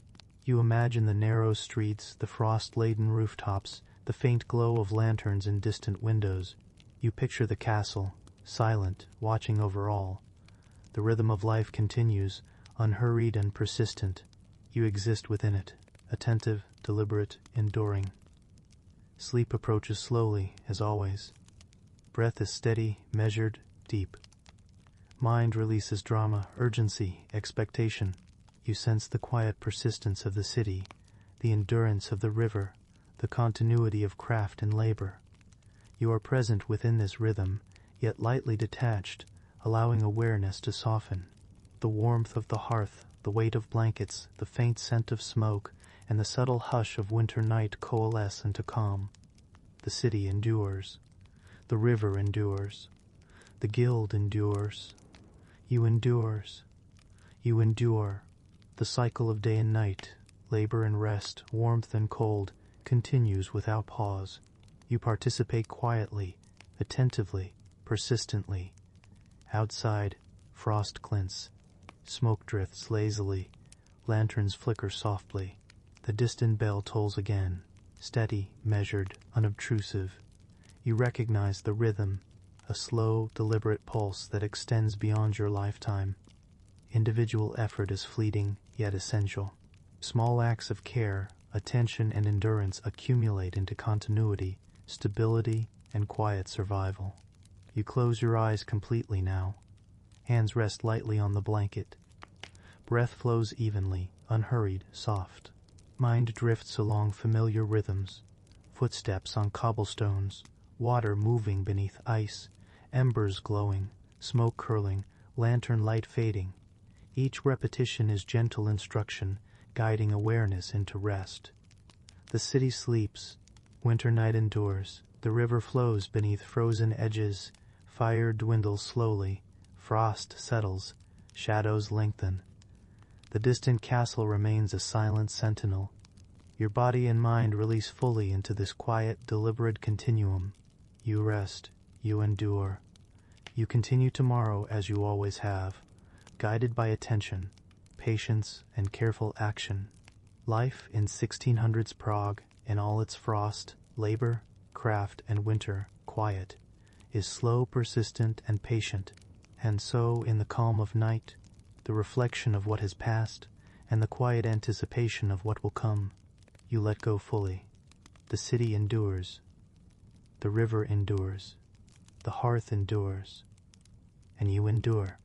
You imagine the narrow streets, the frost-laden rooftops, the faint glow of lanterns in distant windows. You picture the castle, silent, watching over all. The rhythm of life continues, unhurried and persistent. You exist within it, attentive, deliberate, enduring. Sleep approaches slowly, as always. Breath is steady, measured, deep. Mind releases drama, urgency, expectation. You sense the quiet persistence of the city, the endurance of the river, the continuity of craft and labor. You are present within this rhythm, yet lightly detached, allowing awareness to soften. The warmth of the hearth, the weight of blankets, the faint scent of smoke, and the subtle hush of winter night coalesce into calm. The city endures. The river endures. The guild endures. You endures. You endure. The cycle of day and night, labor and rest, warmth and cold, continues without pause. You participate quietly, attentively, persistently. Outside, frost glints. Smoke drifts lazily. Lanterns flicker softly. The distant bell tolls again. Steady, measured, unobtrusive. You recognize the rhythm, a slow, deliberate pulse that extends beyond your lifetime. Individual effort is fleeting, yet essential. Small acts of care, attention and endurance accumulate into continuity, stability, and quiet survival. You close your eyes completely now. Hands rest lightly on the blanket. Breath flows evenly, unhurried, soft. Mind drifts along familiar rhythms. Footsteps on cobblestones, water moving beneath ice, embers glowing, smoke curling, lantern light fading. Each repetition is gentle instruction, guiding awareness into rest. The city sleeps. Winter night endures. The river flows beneath frozen edges. Fire dwindles slowly. Frost settles. Shadows lengthen. The distant castle remains a silent sentinel. Your body and mind release fully into this quiet, deliberate continuum. You rest. You endure. You continue tomorrow as you always have, guided by attention, patience, and careful action. Life in 1600s Prague, in all its frost, labor, craft, and winter, quiet, is slow, persistent, and patient. And so, in the calm of night, the reflection of what has passed, and the quiet anticipation of what will come, you let go fully. The city endures. The river endures. The hearth endures. And you endure.